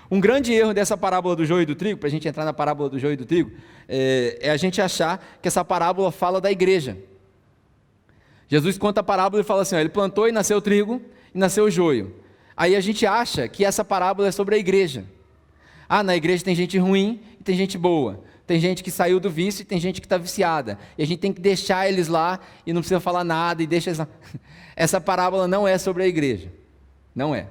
Um grande erro dessa parábola do joio e do trigo, para a gente entrar na parábola do joio e do trigo, é a gente achar que essa parábola fala da igreja. Jesus conta a parábola e fala assim, ele plantou e nasceu o trigo e nasceu o joio. Aí a gente acha que essa parábola é sobre a igreja. Na igreja tem gente ruim e tem gente boa. Tem gente que saiu do vício e tem gente que está viciada. E a gente tem que deixar eles lá e não precisa falar nada e deixa eles lá. Essa parábola não é sobre a igreja. Não é.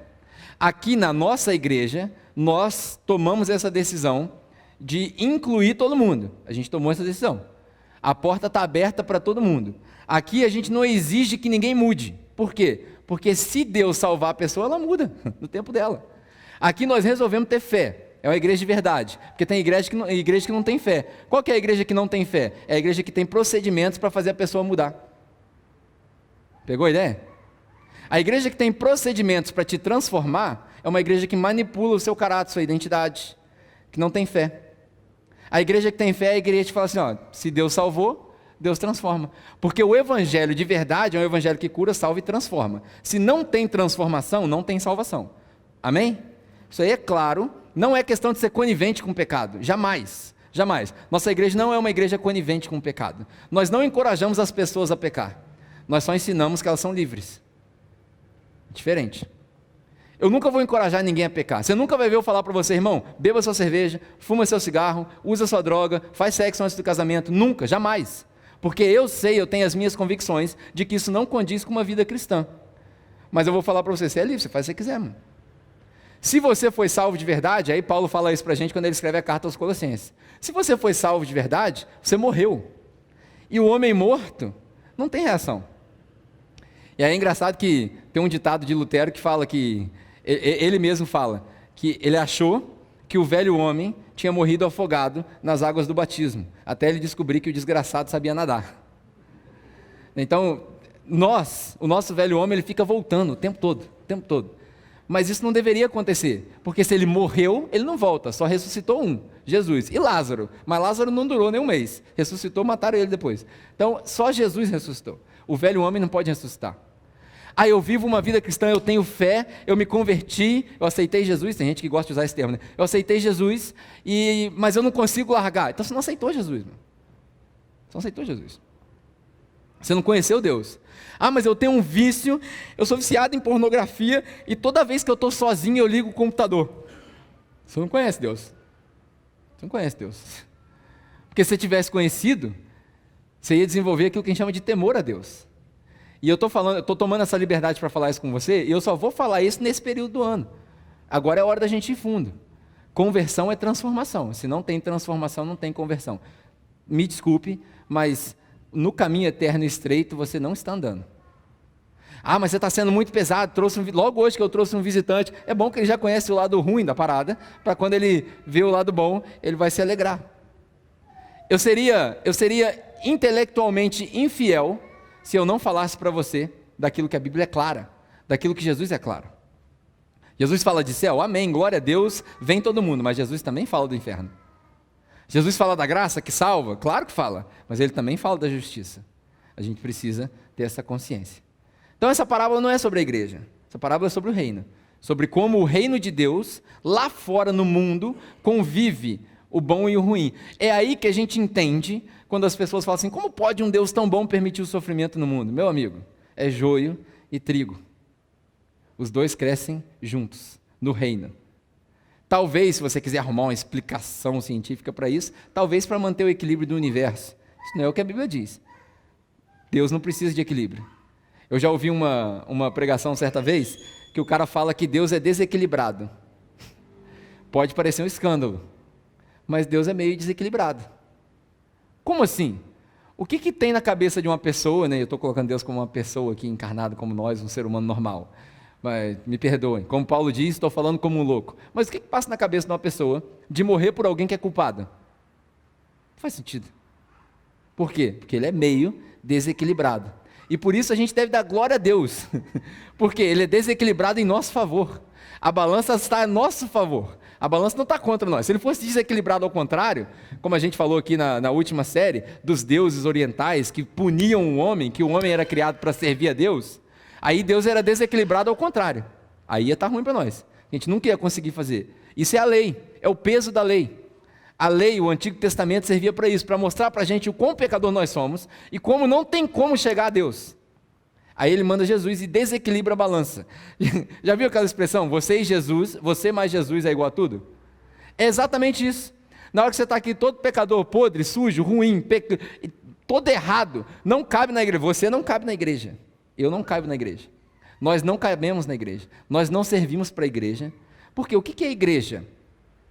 Aqui na nossa igreja, nós tomamos essa decisão de incluir todo mundo. A gente tomou essa decisão. A porta está aberta para todo mundo. Aqui a gente não exige que ninguém mude. Por quê? Porque se Deus salvar a pessoa, ela muda no tempo dela. Aqui nós resolvemos ter fé. É uma igreja de verdade, porque tem igreja que não tem fé. Qual que é a igreja que não tem fé? É a igreja que tem procedimentos para fazer a pessoa mudar. Pegou a ideia? A igreja que tem procedimentos para te transformar é uma igreja que manipula o seu caráter, sua identidade, que não tem fé. A igreja que tem fé é a igreja que fala assim, se Deus salvou, Deus transforma. Porque o evangelho de verdade é um evangelho que cura, salva e transforma. Se não tem transformação, não tem salvação. Amém? Isso aí é claro. Não é questão de ser conivente com o pecado, jamais, jamais. Nossa igreja não é uma igreja conivente com o pecado. Nós não encorajamos as pessoas a pecar, nós só ensinamos que elas são livres. Diferente. Eu nunca vou encorajar ninguém a pecar. Você nunca vai ver eu falar para você, irmão, beba sua cerveja, fuma seu cigarro, usa sua droga, faz sexo antes do casamento. Nunca, jamais. Porque eu tenho as minhas convicções de que isso não condiz com uma vida cristã. Mas eu vou falar para você é livre, você faz o que você quiser, mano. Se você foi salvo de verdade, aí Paulo fala isso para a gente quando ele escreve a carta aos Colossenses. Se você foi salvo de verdade, você morreu. E o homem morto não tem reação. E aí é engraçado que tem um ditado de Lutero que fala que, ele mesmo fala, que ele achou que o velho homem tinha morrido afogado nas águas do batismo, até ele descobrir que o desgraçado sabia nadar. Então, o nosso velho homem, ele fica voltando o tempo todo. Mas isso não deveria acontecer, porque se ele morreu, ele não volta, só ressuscitou Jesus. E Lázaro? Mas Lázaro não durou nem um mês, ressuscitou, mataram ele depois. Então, só Jesus ressuscitou. O velho homem não pode ressuscitar. Eu vivo uma vida cristã, eu tenho fé, eu me converti, eu aceitei Jesus, tem gente que gosta de usar esse termo, né? Eu aceitei Jesus, mas eu não consigo largar. Então você não aceitou Jesus, mano. Você não aceitou Jesus. Você não conheceu Deus. Mas eu tenho um vício, eu sou viciado em pornografia e toda vez que eu estou sozinho eu ligo o computador. Você não conhece Deus. Você não conhece Deus. Porque se você tivesse conhecido, você ia desenvolver aquilo que a gente chama de temor a Deus. E eu estou tomando essa liberdade para falar isso com você, e eu só vou falar isso nesse período do ano. Agora é hora da gente ir fundo. Conversão é transformação. Se não tem transformação, não tem conversão. Me desculpe, mas no caminho eterno e estreito você não está andando. Mas você está sendo muito pesado, logo hoje que eu trouxe um visitante, é bom que ele já conhece o lado ruim da parada, para quando ele vê o lado bom, ele vai se alegrar. Eu seria intelectualmente infiel se eu não falasse para você daquilo que a Bíblia é clara, daquilo que Jesus é claro. Jesus fala de céu, amém, glória a Deus, vem todo mundo, mas Jesus também fala do inferno. Jesus fala da graça que salva, claro que fala, mas ele também fala da justiça. A gente precisa ter essa consciência. Então essa parábola não é sobre a igreja, essa parábola é sobre o reino, sobre como o reino de Deus, lá fora no mundo, convive o bom e o ruim. É aí que a gente entende, quando as pessoas falam assim, como pode um Deus tão bom permitir o sofrimento no mundo? Meu amigo, é joio e trigo. Os dois crescem juntos, no reino. Talvez, se você quiser arrumar uma explicação científica para isso, talvez para manter o equilíbrio do universo. Isso não é o que a Bíblia diz. Deus não precisa de equilíbrio. Eu já ouvi uma pregação certa vez, que o cara fala que Deus é desequilibrado. Pode parecer um escândalo, mas Deus é meio desequilibrado. Como assim? O que tem na cabeça de uma pessoa, né? Eu estou colocando Deus como uma pessoa aqui, encarnado como nós, um ser humano normal. Mas, me perdoem, como Paulo diz, estou falando como um louco. Mas o que passa na cabeça de uma pessoa de morrer por alguém que é culpado? Não faz sentido. Por quê? Porque ele é meio desequilibrado. E por isso a gente deve dar glória a Deus, porque ele é desequilibrado em nosso favor. A balança está a nosso favor. A balança não está contra nós. Se ele fosse desequilibrado ao contrário, como a gente falou aqui na última série, dos deuses orientais que puniam o homem, que o homem era criado para servir a Deus, aí Deus era desequilibrado ao contrário. Aí ia estar ruim para nós. A gente nunca ia conseguir fazer. Isso é a lei, é o peso da lei. A lei, o Antigo Testamento servia para isso, para mostrar para a gente o quão pecador nós somos e como não tem como chegar a Deus. Aí ele manda Jesus e desequilibra a balança. Já viu aquela expressão, você e Jesus, você mais Jesus é igual a tudo? É exatamente isso. Na hora que você está aqui todo pecador, podre, sujo, ruim, todo errado, não cabe na igreja. Você não cabe na igreja. Eu não caibo na igreja. Nós não cabemos na igreja. Nós não servimos para a igreja. Porque o que é a igreja?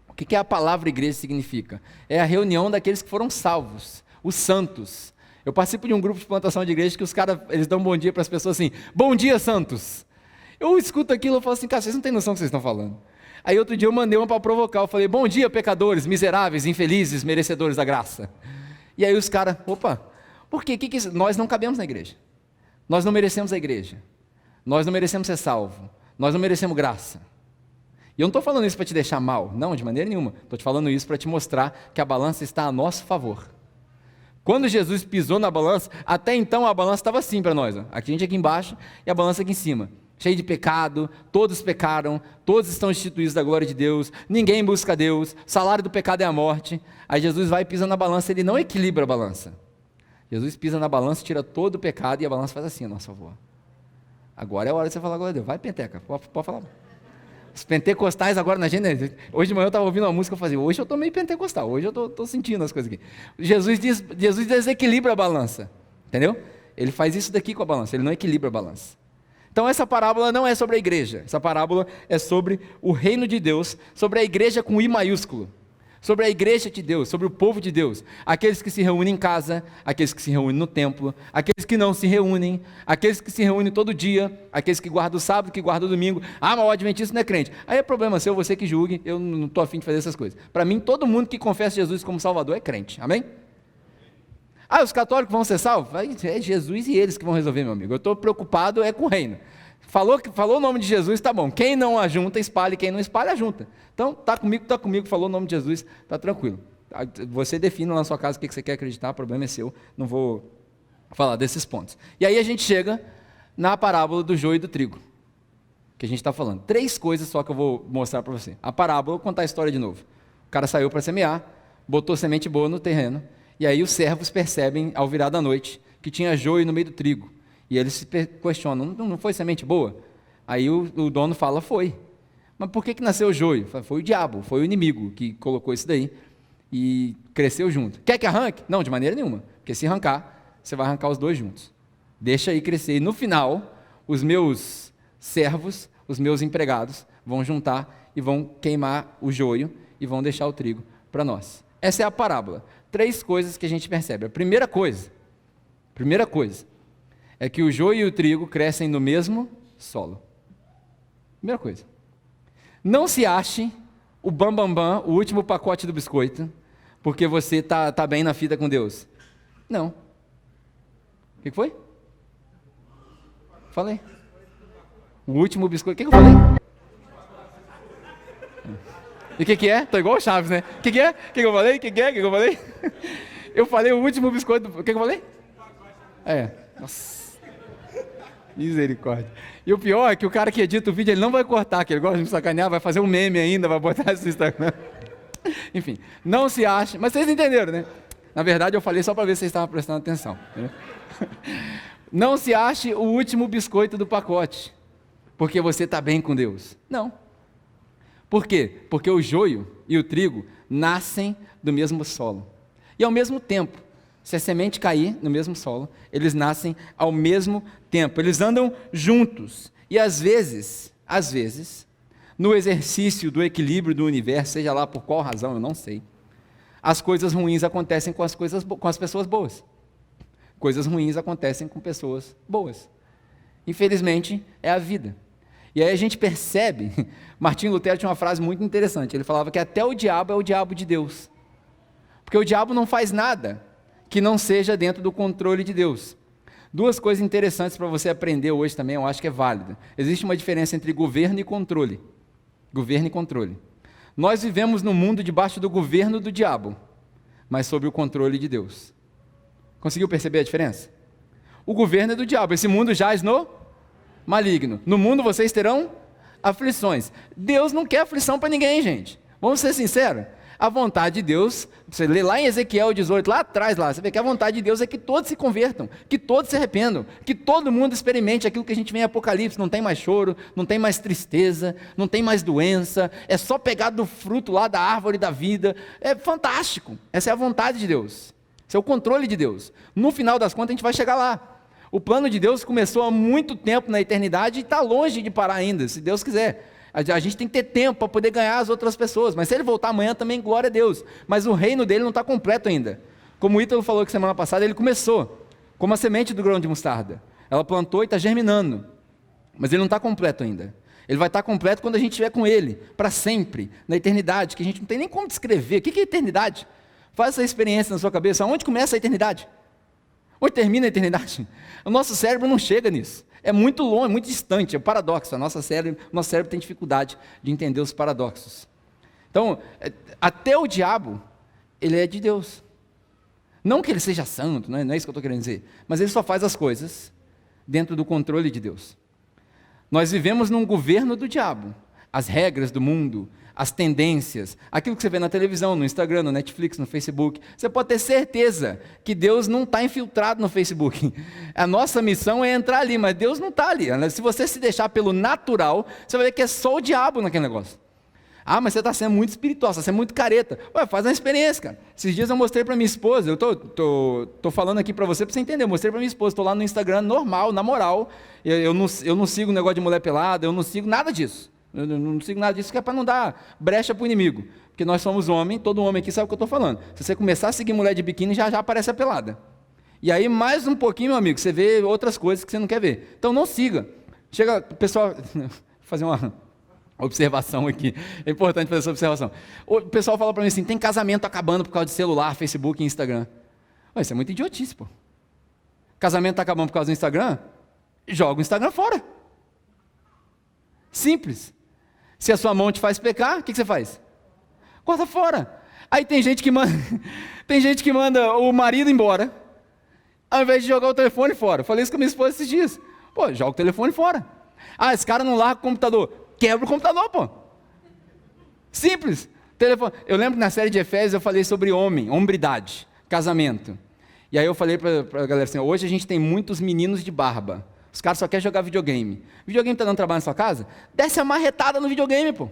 O que a palavra igreja significa? É a reunião daqueles que foram salvos, os santos. Eu participo de um grupo de plantação de igreja que os caras, eles dão bom dia para as pessoas assim, bom dia santos. Eu escuto aquilo e falo assim, cara, vocês não têm noção do que vocês estão falando. Aí outro dia eu mandei uma para provocar, eu falei, bom dia pecadores, miseráveis, infelizes, merecedores da graça. E aí os caras, opa, por quê? Nós não cabemos na igreja. Nós não merecemos a igreja. Nós não merecemos ser salvos. Nós não merecemos graça. E eu não estou falando isso para te deixar mal, não, de maneira nenhuma. Estou te falando isso para te mostrar que a balança está a nosso favor. Quando Jesus pisou na balança, até então a balança estava assim para nós. Ó. A gente aqui embaixo e a balança aqui em cima. Cheio de pecado, todos pecaram, todos estão destituídos da glória de Deus, ninguém busca Deus, o salário do pecado é a morte. Aí Jesus vai e pisa na balança, ele não equilibra a balança. Jesus pisa na balança, tira todo o pecado e a balança faz assim a nosso favor. Agora é a hora de você falar glória a Deus. Vai, Penteca, pode falar. Os pentecostais agora na gente, hoje de manhã eu estava ouvindo uma música, eu fazia, hoje eu estou meio pentecostal, hoje eu estou sentindo as coisas aqui. Jesus desequilibra a balança, entendeu? Ele faz isso daqui com a balança, ele não equilibra a balança. Então essa parábola não é sobre a igreja, essa parábola é sobre o reino de Deus, sobre a igreja com I maiúsculo, sobre a igreja de Deus, sobre o povo de Deus, aqueles que se reúnem em casa, aqueles que se reúnem no templo, aqueles que não se reúnem, aqueles que se reúnem todo dia, aqueles que guardam o sábado, que guardam o domingo. Ah, mas o adventista não é crente. Aí é problema seu, você que julgue, eu não estou afim de fazer essas coisas. Para mim, todo mundo que confessa Jesus como Salvador é crente, amém? Ah, os católicos vão ser salvos? É Jesus e eles que vão resolver, meu amigo. Eu estou preocupado com o reino. Falou o nome de Jesus, tá bom. Quem não ajunta, espalhe. Quem não espalha, ajunta. Então, tá comigo. Falou o nome de Jesus, tá tranquilo. Você define lá na sua casa o que você quer acreditar, o problema é seu. Não vou falar desses pontos. E aí a gente chega na parábola do joio e do trigo, que a gente está falando. 3 coisas só que eu vou mostrar para você. A parábola, vou contar a história de novo. O cara saiu para semear, botou semente boa no terreno, e aí os servos percebem, ao virar da noite, que tinha joio no meio do trigo. E eles se questionam, não foi semente boa? Aí o dono fala, foi. Mas por que nasceu o joio? Foi o diabo, foi o inimigo que colocou isso daí e cresceu junto. Quer que arranque? Não, de maneira nenhuma, porque se arrancar, você vai arrancar os dois juntos. Deixa aí crescer. E no final, os meus servos, os meus empregados, vão juntar e vão queimar o joio e vão deixar o trigo para nós. Essa é a parábola. 3 coisas que a gente percebe. A primeira coisa é que o joio e o trigo crescem no mesmo solo. Primeira coisa. Não se ache o bambambam, o último pacote do biscoito, porque você tá bem na fita com Deus. Não. O que foi? Falei. O último biscoito. O que eu falei? E o que é? Tô igual o Chaves, né? O que é? O que eu falei? O que é? O que eu falei? Eu falei o último biscoito. O que eu falei? Nossa. Misericórdia. E o pior é que o cara que edita o vídeo, ele não vai cortar, que ele gosta de me sacanear, vai fazer um meme ainda, vai botar isso no Instagram. Enfim, não se ache. Mas vocês entenderam, né? Na verdade, eu falei só para ver se vocês estavam prestando atenção. Né? Não se ache o último biscoito do pacote, porque você está bem com Deus. Não. Por quê? Porque o joio e o trigo nascem do mesmo solo. E ao mesmo tempo, se a semente cair no mesmo solo, eles nascem ao mesmo tempo. Eles andam juntos. E às vezes, no exercício do equilíbrio do universo, seja lá por qual razão, eu não sei, as coisas ruins acontecem com as pessoas boas. Coisas ruins acontecem com pessoas boas. Infelizmente, é a vida. E aí a gente percebe, Martinho Lutero tinha uma frase muito interessante, ele falava que até o diabo é o diabo de Deus. Porque o diabo não faz nada que não seja dentro do controle de Deus. Duas coisas interessantes para você aprender hoje também, eu acho que é válido. Existe uma diferença entre governo e controle. Governo e controle. Nós vivemos num mundo debaixo do governo do diabo, mas sob o controle de Deus. Conseguiu perceber a diferença? O governo é do diabo, esse mundo jaz no maligno. No mundo vocês terão aflições. Deus não quer aflição para ninguém, gente. Vamos ser sinceros. A vontade de Deus, você lê lá em Ezequiel 18, lá atrás, você vê que a vontade de Deus é que todos se convertam, que todos se arrependam, que todo mundo experimente aquilo que a gente vê em Apocalipse. Não tem mais choro, não tem mais tristeza, não tem mais doença, é só pegar do fruto lá da árvore da vida. É fantástico. Essa é a vontade de Deus. Esse é o controle de Deus. No final das contas, a gente vai chegar lá. O plano de Deus começou há muito tempo na eternidade e está longe de parar ainda, se Deus quiser. A gente tem que ter tempo para poder ganhar as outras pessoas, mas se ele voltar amanhã também, glória a Deus. Mas o reino dele não está completo ainda. Como o Ítalo falou que semana passada, ele começou como a semente do grão de mostarda. Ela plantou e está germinando, mas ele não está completo ainda. Ele vai estar completo quando a gente estiver com ele, para sempre, na eternidade, que a gente não tem nem como descrever. O que é eternidade? Faz essa experiência na sua cabeça. Onde começa a eternidade? Onde termina a eternidade? O nosso cérebro não chega nisso. É muito longe, é muito distante, é um paradoxo. Nosso cérebro tem dificuldade de entender os paradoxos. Então, até o diabo, ele é de Deus. Não que ele seja santo, não é isso que eu estou querendo dizer, mas ele só faz as coisas dentro do controle de Deus. Nós vivemos num governo do diabo. As regras do mundo, as tendências, aquilo que você vê na televisão, no Instagram, no Netflix, no Facebook, você pode ter certeza que Deus não está infiltrado no Facebook. A nossa missão é entrar ali, mas Deus não está ali. Se você se deixar pelo natural, você vai ver que é só o diabo naquele negócio. Ah, mas você está sendo muito espiritual, você está sendo muito careta. Ué, faz uma experiência, cara. Esses dias eu mostrei para minha esposa, eu tô falando aqui para você entender, eu mostrei para minha esposa, estou lá no Instagram, normal, na moral, eu não sigo o negócio de mulher pelada, eu não sigo nada disso. Eu não sigo nada disso, que é para não dar brecha para o inimigo. Porque nós somos homem, todo homem aqui sabe o que eu estou falando. Se você começar a seguir mulher de biquíni, já aparece a pelada. E aí, mais um pouquinho, meu amigo, você vê outras coisas que você não quer ver. Então, não siga. Chega, pessoal, vou fazer uma observação aqui. É importante fazer essa observação. O pessoal fala para mim assim, tem casamento acabando por causa de celular, Facebook e Instagram. Ué, isso é muito idiotice, pô. Casamento está acabando por causa do Instagram? Joga o Instagram fora. Simples. Se a sua mão te faz pecar, o que você faz? Corta fora. Aí tem gente que manda o marido embora, ao invés de jogar o telefone fora. Eu falei isso com a minha esposa esses dias. Pô, joga o telefone fora. Ah, esse cara não larga o computador. Quebra o computador, pô. Simples. Telefone. Eu lembro que na série de Efésios eu falei sobre hombridade, casamento. E aí eu falei para a galera assim, hoje a gente tem muitos meninos de barba. Os caras só querem jogar videogame. Videogame está dando trabalho na sua casa? Desce a marretada no videogame, pô.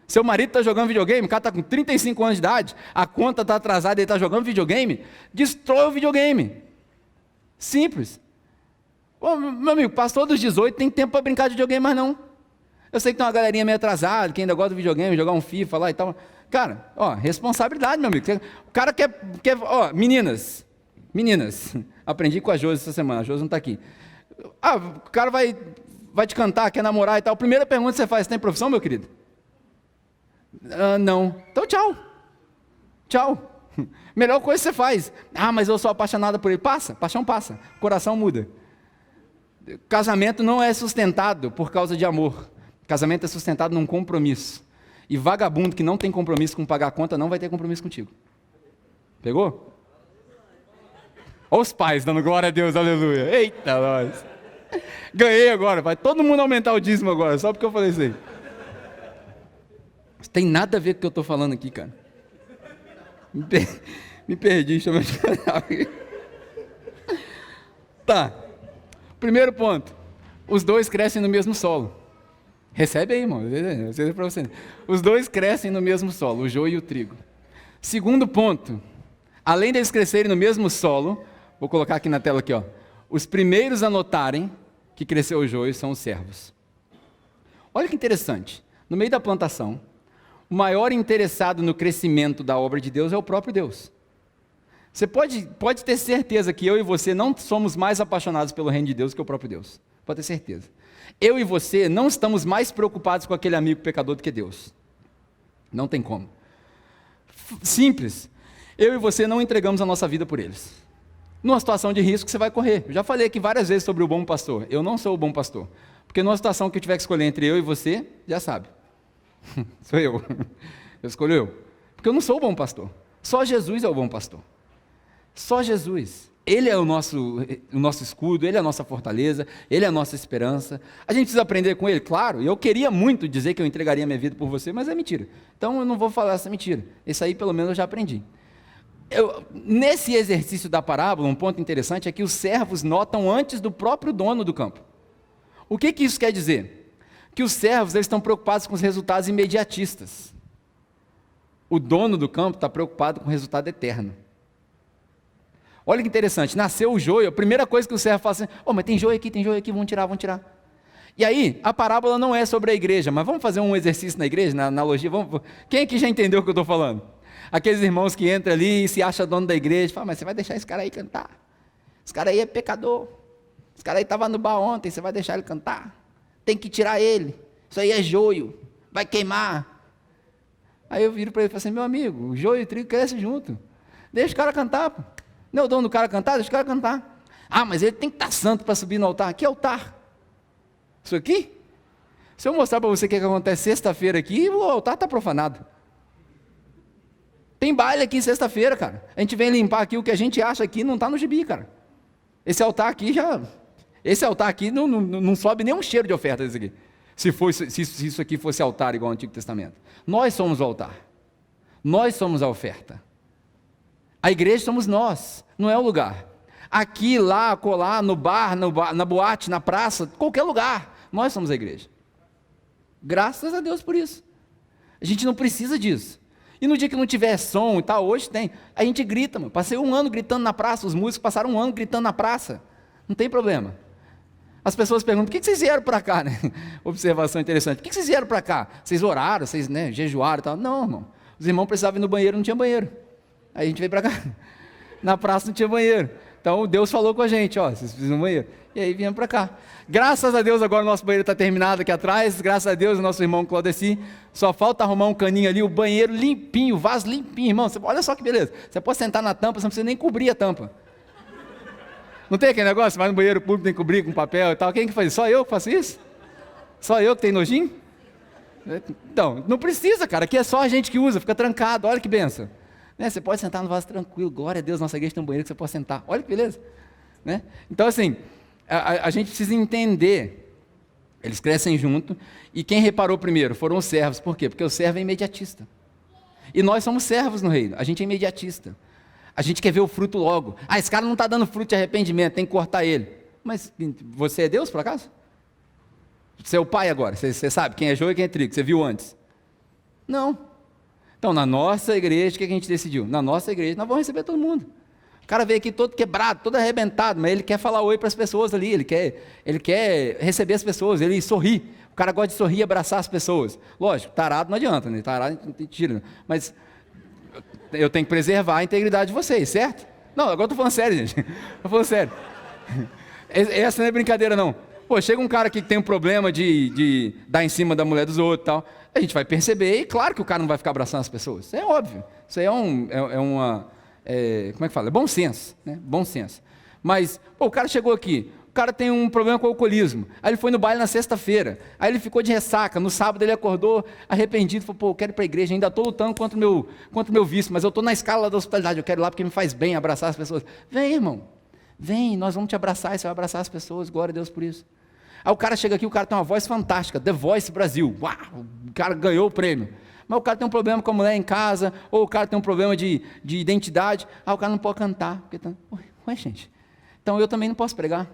Seu marido está jogando videogame, o cara está com 35 anos de idade, a conta está atrasada e ele está jogando videogame, destrói o videogame. Simples. Pô, meu amigo, passou dos 18, tem tempo para brincar de videogame, mas não. Eu sei que tem uma galerinha meio atrasada, que ainda gosta do videogame, jogar um FIFA lá e tal. Cara, responsabilidade, meu amigo. O cara quer meninas, aprendi com a Josi essa semana, a Josi não está aqui. O cara vai te cantar, quer namorar e tal. Primeira pergunta que você faz, tem profissão, meu querido? Não. Então tchau. Melhor coisa que você faz. Mas eu sou apaixonada por ele. Passa, paixão passa, coração muda. Casamento não é sustentado por causa de amor. Casamento é sustentado num compromisso. E vagabundo que não tem compromisso com pagar a conta não vai ter compromisso contigo. Pegou? Olha os pais dando glória a Deus, aleluia. Eita, nós. Ganhei agora, vai todo mundo aumentar o dízimo agora, só porque eu falei isso aí. Isso tem nada a ver com o que eu estou falando aqui, cara. Me perdi, deixa eu me canal aqui. Tá. Primeiro ponto. Os dois crescem no mesmo solo. Recebe aí, irmão. Para você. Os dois crescem no mesmo solo, o joio e o trigo. Segundo ponto. Além deles crescerem no mesmo solo, vou colocar aqui na tela aqui, ó. Os primeiros a notarem que cresceu o joio são os servos. Olha que interessante. No meio da plantação, o maior interessado no crescimento da obra de Deus é o próprio Deus. Você pode ter certeza que eu e você não somos mais apaixonados pelo reino de Deus que o próprio Deus. Pode ter certeza. Eu e você não estamos mais preocupados com aquele amigo pecador do que Deus. Não tem como. Simples. Eu e você não entregamos a nossa vida por eles. Numa situação de risco você vai correr. Eu já falei aqui várias vezes sobre o bom pastor. Eu não sou o bom pastor. Porque numa situação que eu tiver que escolher entre eu e você, já sabe. Sou eu. Eu escolho eu. Porque eu não sou o bom pastor. Só Jesus é o bom pastor. Só Jesus. Ele é o nosso escudo, Ele é a nossa fortaleza, Ele é a nossa esperança. A gente precisa aprender com Ele, claro. Eu queria muito dizer que eu entregaria minha vida por você, mas é mentira. Então eu não vou falar essa mentira. Isso aí pelo menos eu já aprendi. Nesse exercício da parábola, um ponto interessante é que os servos notam antes do próprio dono do campo. O que isso quer dizer? Que os servos eles estão preocupados com os resultados imediatistas. O dono do campo está preocupado com o resultado eterno. Olha que interessante, nasceu o joio, a primeira coisa que o servo fala assim, mas tem joio aqui, vamos tirar. E aí, a parábola não é sobre a igreja, mas vamos fazer um exercício na igreja, na analogia, quem aqui já entendeu o que eu estou falando? Aqueles irmãos que entram ali e se acham dono da igreja, falam, mas você vai deixar esse cara aí cantar? Esse cara aí é pecador, esse cara aí estava no bar ontem, você vai deixar ele cantar? Tem que tirar ele, isso aí é joio, vai queimar. Aí eu viro para ele e falo assim, meu amigo, o joio e o trigo crescem junto, deixa o cara cantar, pô. Não é o dono do cara cantar? Deixa o cara cantar. Mas ele tem que estar santo para subir no altar. Que altar? Isso aqui? Se eu mostrar para você o que acontece sexta-feira aqui, o altar está profanado. Tem baile aqui sexta-feira, cara. A gente vem limpar aqui o que a gente acha aqui, não está no gibi, cara. Esse altar aqui não sobe nem um cheiro de oferta desse aqui. Se isso aqui fosse altar igual ao Antigo Testamento. Nós somos o altar. Nós somos a oferta. A igreja somos nós, não é o lugar. Aqui, lá, acolá, no bar, na boate, na praça, qualquer lugar, nós somos a igreja. Graças a Deus por isso. A gente não precisa disso. E no dia que não tiver som e tal, hoje tem, a gente grita, mano. Passei 1 ano gritando na praça, os músicos passaram 1 ano gritando na praça. Não tem problema. As pessoas perguntam, por que vocês vieram para cá? Né? Observação interessante, por que vocês vieram para cá? Vocês oraram, vocês jejuaram e tal? Não, irmão. Os irmãos precisavam ir no banheiro, não tinha banheiro. Aí a gente veio para cá, na praça não tinha banheiro, então Deus falou com a gente, vocês precisam do banheiro, e aí viemos para cá. Graças a Deus agora o nosso banheiro está terminado aqui atrás, graças a Deus o nosso irmão Claudeci, só falta arrumar um caninho ali, o banheiro limpinho, o vaso limpinho, irmão, olha só que beleza, você pode sentar na tampa, você não precisa nem cobrir a tampa. Não tem aquele negócio, vai no banheiro público, tem que cobrir com papel e tal, quem que faz isso? Só eu que faço isso? Só eu que tenho nojinho? Então, não precisa, cara, aqui é só a gente que usa, fica trancado, olha que benção. Você pode sentar no vaso tranquilo, glória a Deus, nossa igreja tem um banheiro que você pode sentar, olha que beleza. Então assim, a gente precisa entender, eles crescem junto, e quem reparou primeiro foram os servos, por quê? Porque o servo é imediatista, e nós somos servos no reino, a gente é imediatista, a gente quer ver o fruto logo, esse cara não está dando fruto de arrependimento, tem que cortar ele, mas você é Deus por acaso? Você é o pai agora, você sabe quem é joio e quem é trigo, você viu antes? Não. Então, na nossa igreja, o que a gente decidiu? Na nossa igreja, nós vamos receber todo mundo. O cara veio aqui todo quebrado, todo arrebentado, mas ele quer falar oi para as pessoas ali, ele quer receber as pessoas, ele sorri. O cara gosta de sorrir e abraçar as pessoas. Lógico, tarado não adianta, né? Tarado não tira. Mas eu tenho que preservar a integridade de vocês, certo? Não, agora eu estou falando sério, gente. Estou falando sério. Essa não é brincadeira, não. Chega um cara aqui que tem um problema de dar em cima da mulher dos outros e tal. A gente vai perceber, e claro que o cara não vai ficar abraçando as pessoas, isso é óbvio, isso aí é bom senso, né? Bom senso. Mas, o cara chegou aqui, cara tem um problema com o alcoolismo. Aí ele foi no baile na sexta-feira. Aí ele ficou de ressaca. No sábado ele acordou arrependido. Falou, pô, eu quero ir para a igreja. Ainda estou lutando contra o meu vício. Mas eu estou na escala da hospitalidade. Eu quero ir lá porque me faz bem abraçar as pessoas. Vem, irmão. Vem, nós vamos te abraçar. E você vai abraçar as pessoas. Glória a Deus por isso. Aí o cara chega aqui, o cara tem uma voz fantástica. The Voice Brasil. Uau, o cara ganhou o prêmio. Mas o cara tem um problema com a mulher em casa. Ou o cara tem um problema de identidade. Ah, o cara não pode cantar. Porque tá... Ué, gente. Então eu também não posso pregar.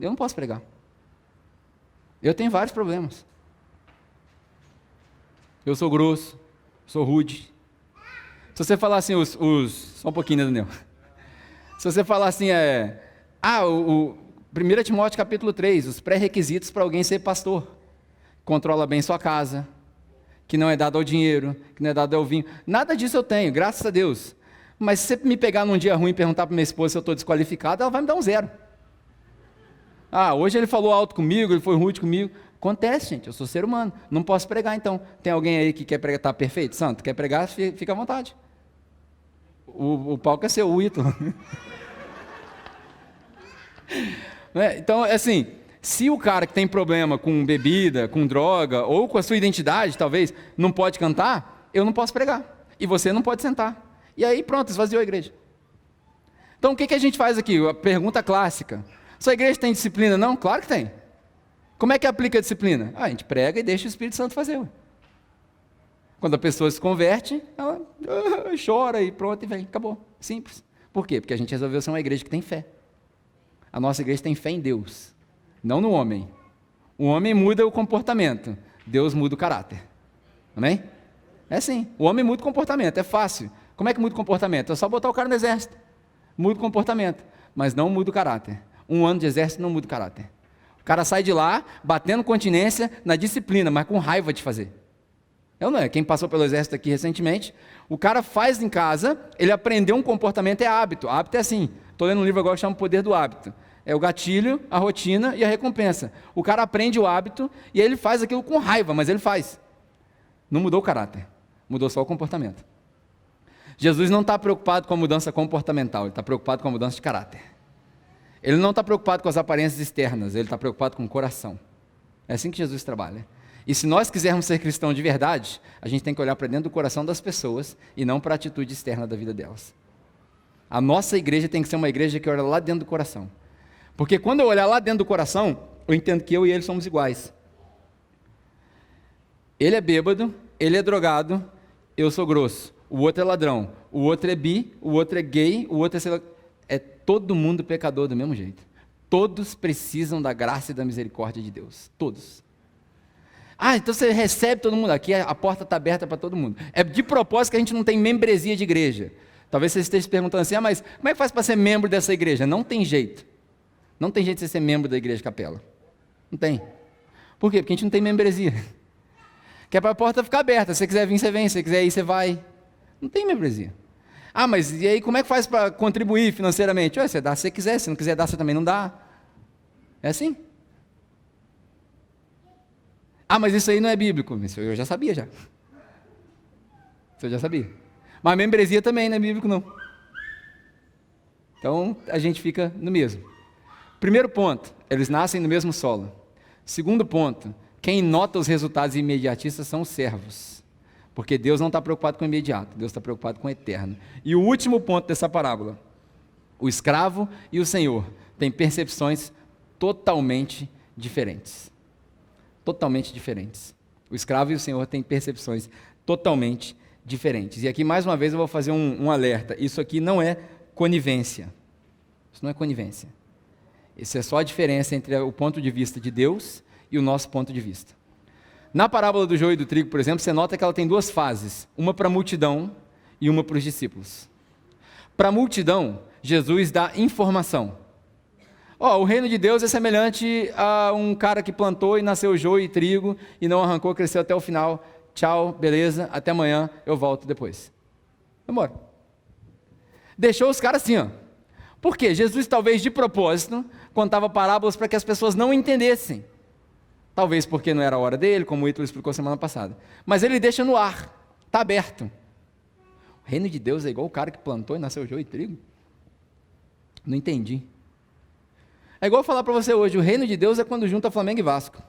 Eu não posso pregar. Eu tenho vários problemas. Eu sou grosso, sou rude. Se você falar assim, só um pouquinho, né, Daniel? Se você falar assim, 1 Timóteo capítulo 3, os pré-requisitos para alguém ser pastor. Controla bem sua casa, que não é dado ao dinheiro, que não é dado ao vinho. Nada disso eu tenho, graças a Deus. Mas se você me pegar num dia ruim e perguntar para minha esposa se eu estou desqualificado, ela vai me dar um 0. Hoje ele falou alto comigo, ele foi rude comigo. Acontece, gente, eu sou ser humano, não posso pregar então. Tem alguém aí que quer pregar, está perfeito? Santo, quer pregar? Fica à vontade. O palco é seu, o Ítalo. Então, assim, se o cara que tem problema com bebida, com droga, ou com a sua identidade, talvez, não pode cantar, eu não posso pregar. E você não pode sentar. E aí, pronto, esvaziou a igreja. Então, o que a gente faz aqui? A pergunta clássica. Sua igreja tem disciplina? Não? Claro que tem. Como é que aplica a disciplina? A gente prega e deixa o Espírito Santo fazer. Quando a pessoa se converte, ela chora e pronto, e vem, acabou. Simples. Por quê? Porque a gente resolveu ser uma igreja que tem fé. A nossa igreja tem fé em Deus, não no homem. O homem muda o comportamento, Deus muda o caráter. Amém? É assim, o homem muda o comportamento, é fácil. Como é que muda o comportamento? É só botar o cara no exército. Muda o comportamento, mas não muda o caráter. 1 ano de exército não muda o caráter. O cara sai de lá, batendo continência na disciplina, mas com raiva de fazer. Não é? Quem passou pelo exército aqui recentemente, o cara faz em casa, ele aprendeu um comportamento, é hábito. Hábito é assim, estou lendo um livro agora que chama O Poder do Hábito. É o gatilho, a rotina e a recompensa. O cara aprende o hábito e ele faz aquilo com raiva, mas ele faz. Não mudou o caráter, mudou só o comportamento. Jesus não está preocupado com a mudança comportamental, ele está preocupado com a mudança de caráter. Ele não está preocupado com as aparências externas, ele está preocupado com o coração. É assim que Jesus trabalha. E se nós quisermos ser cristãos de verdade, a gente tem que olhar para dentro do coração das pessoas e não para a atitude externa da vida delas. A nossa igreja tem que ser uma igreja que olha lá dentro do coração. Porque quando eu olhar lá dentro do coração, eu entendo que eu e ele somos iguais. Ele é bêbado, ele é drogado, eu sou grosso. O outro é ladrão, o outro é bi, o outro é gay, o outro é todo mundo pecador do mesmo jeito. Todos precisam da graça e da misericórdia de Deus. Todos. Então você recebe todo mundo aqui, a porta está aberta para todo mundo. É de propósito que a gente não tem membresia de igreja. Talvez você esteja se perguntando assim, mas como é que faz para ser membro dessa igreja? Não tem jeito. Não tem jeito de você ser membro da igreja capela. Não tem. Por quê? Porque a gente não tem membresia. Que é para a porta ficar aberta. Se você quiser vir, você vem. Se você quiser ir, você vai. Não tem membresia. Mas e aí como é que faz para contribuir financeiramente? Você dá se você quiser, se não quiser dar, você também não dá. É assim. Mas isso aí não é bíblico. Isso eu já sabia já. Isso eu já sabia. Mas membresia também não é bíblico não. Então a gente fica no mesmo. Primeiro ponto, eles nascem no mesmo solo. Segundo ponto, quem nota os resultados imediatistas são os servos. Porque Deus não está preocupado com o imediato, Deus está preocupado com o eterno. E o último ponto dessa parábola, o escravo e o senhor têm percepções totalmente diferentes. Totalmente diferentes. O escravo e o senhor têm percepções totalmente diferentes. E aqui, mais uma vez, eu vou fazer um alerta. Isso aqui não é conivência. Isso não é conivência. Isso é só a diferença entre o ponto de vista de Deus e o nosso ponto de vista. Na parábola do joio e do trigo, por exemplo, você nota que ela tem duas fases. Uma para a multidão e uma para os discípulos. Para a multidão, Jesus dá informação. O reino de Deus é semelhante a um cara que plantou e nasceu joio e trigo e não arrancou, cresceu até o final. Tchau, beleza, até amanhã, eu volto depois. Vamos embora. Deixou os caras assim, Por quê? Jesus, talvez de propósito, contava parábolas para que as pessoas não entendessem. Talvez porque não era a hora dele, como o Ítalo explicou semana passada. Mas ele deixa no ar, está aberto. O reino de Deus é igual o cara que plantou e nasceu joio e trigo? Não entendi. É igual eu falar para você hoje, o reino de Deus é quando junta Flamengo e Vasco.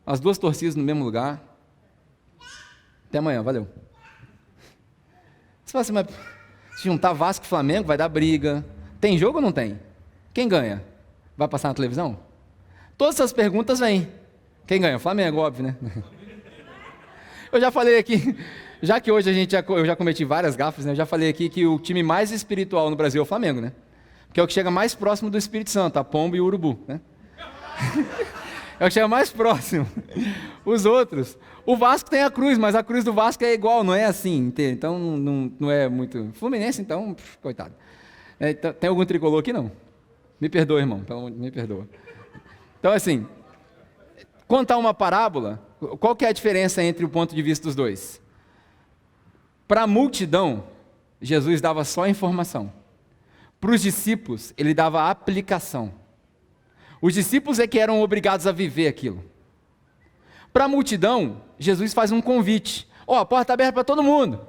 As duas torcidas no mesmo lugar. Até amanhã, valeu. Você fala assim, mas se juntar Vasco e Flamengo vai dar briga. Tem jogo ou não tem? Quem ganha? Vai passar na televisão? Todas essas perguntas vêm. Quem ganha? Flamengo, óbvio, né? Eu já falei aqui, já que hoje eu já cometi várias gafes, né? Eu já falei aqui que o time mais espiritual no Brasil é o Flamengo, né? Que é o que chega mais próximo do Espírito Santo, a pomba e o urubu, né? É o que chega mais próximo. Os outros. O Vasco tem a cruz, mas a cruz do Vasco é igual, não é assim. Então não é muito. Fluminense, então, coitado. Então, tem algum tricolor aqui? Não. Me perdoa, irmão. Me perdoa. Então, assim, contar uma parábola, qual que é a diferença entre o ponto de vista dos dois? Para a multidão, Jesus dava só informação. Para os discípulos, ele dava aplicação. Os discípulos é que eram obrigados a viver aquilo. Para a multidão, Jesus faz um convite. Ó, a porta está aberta para todo mundo.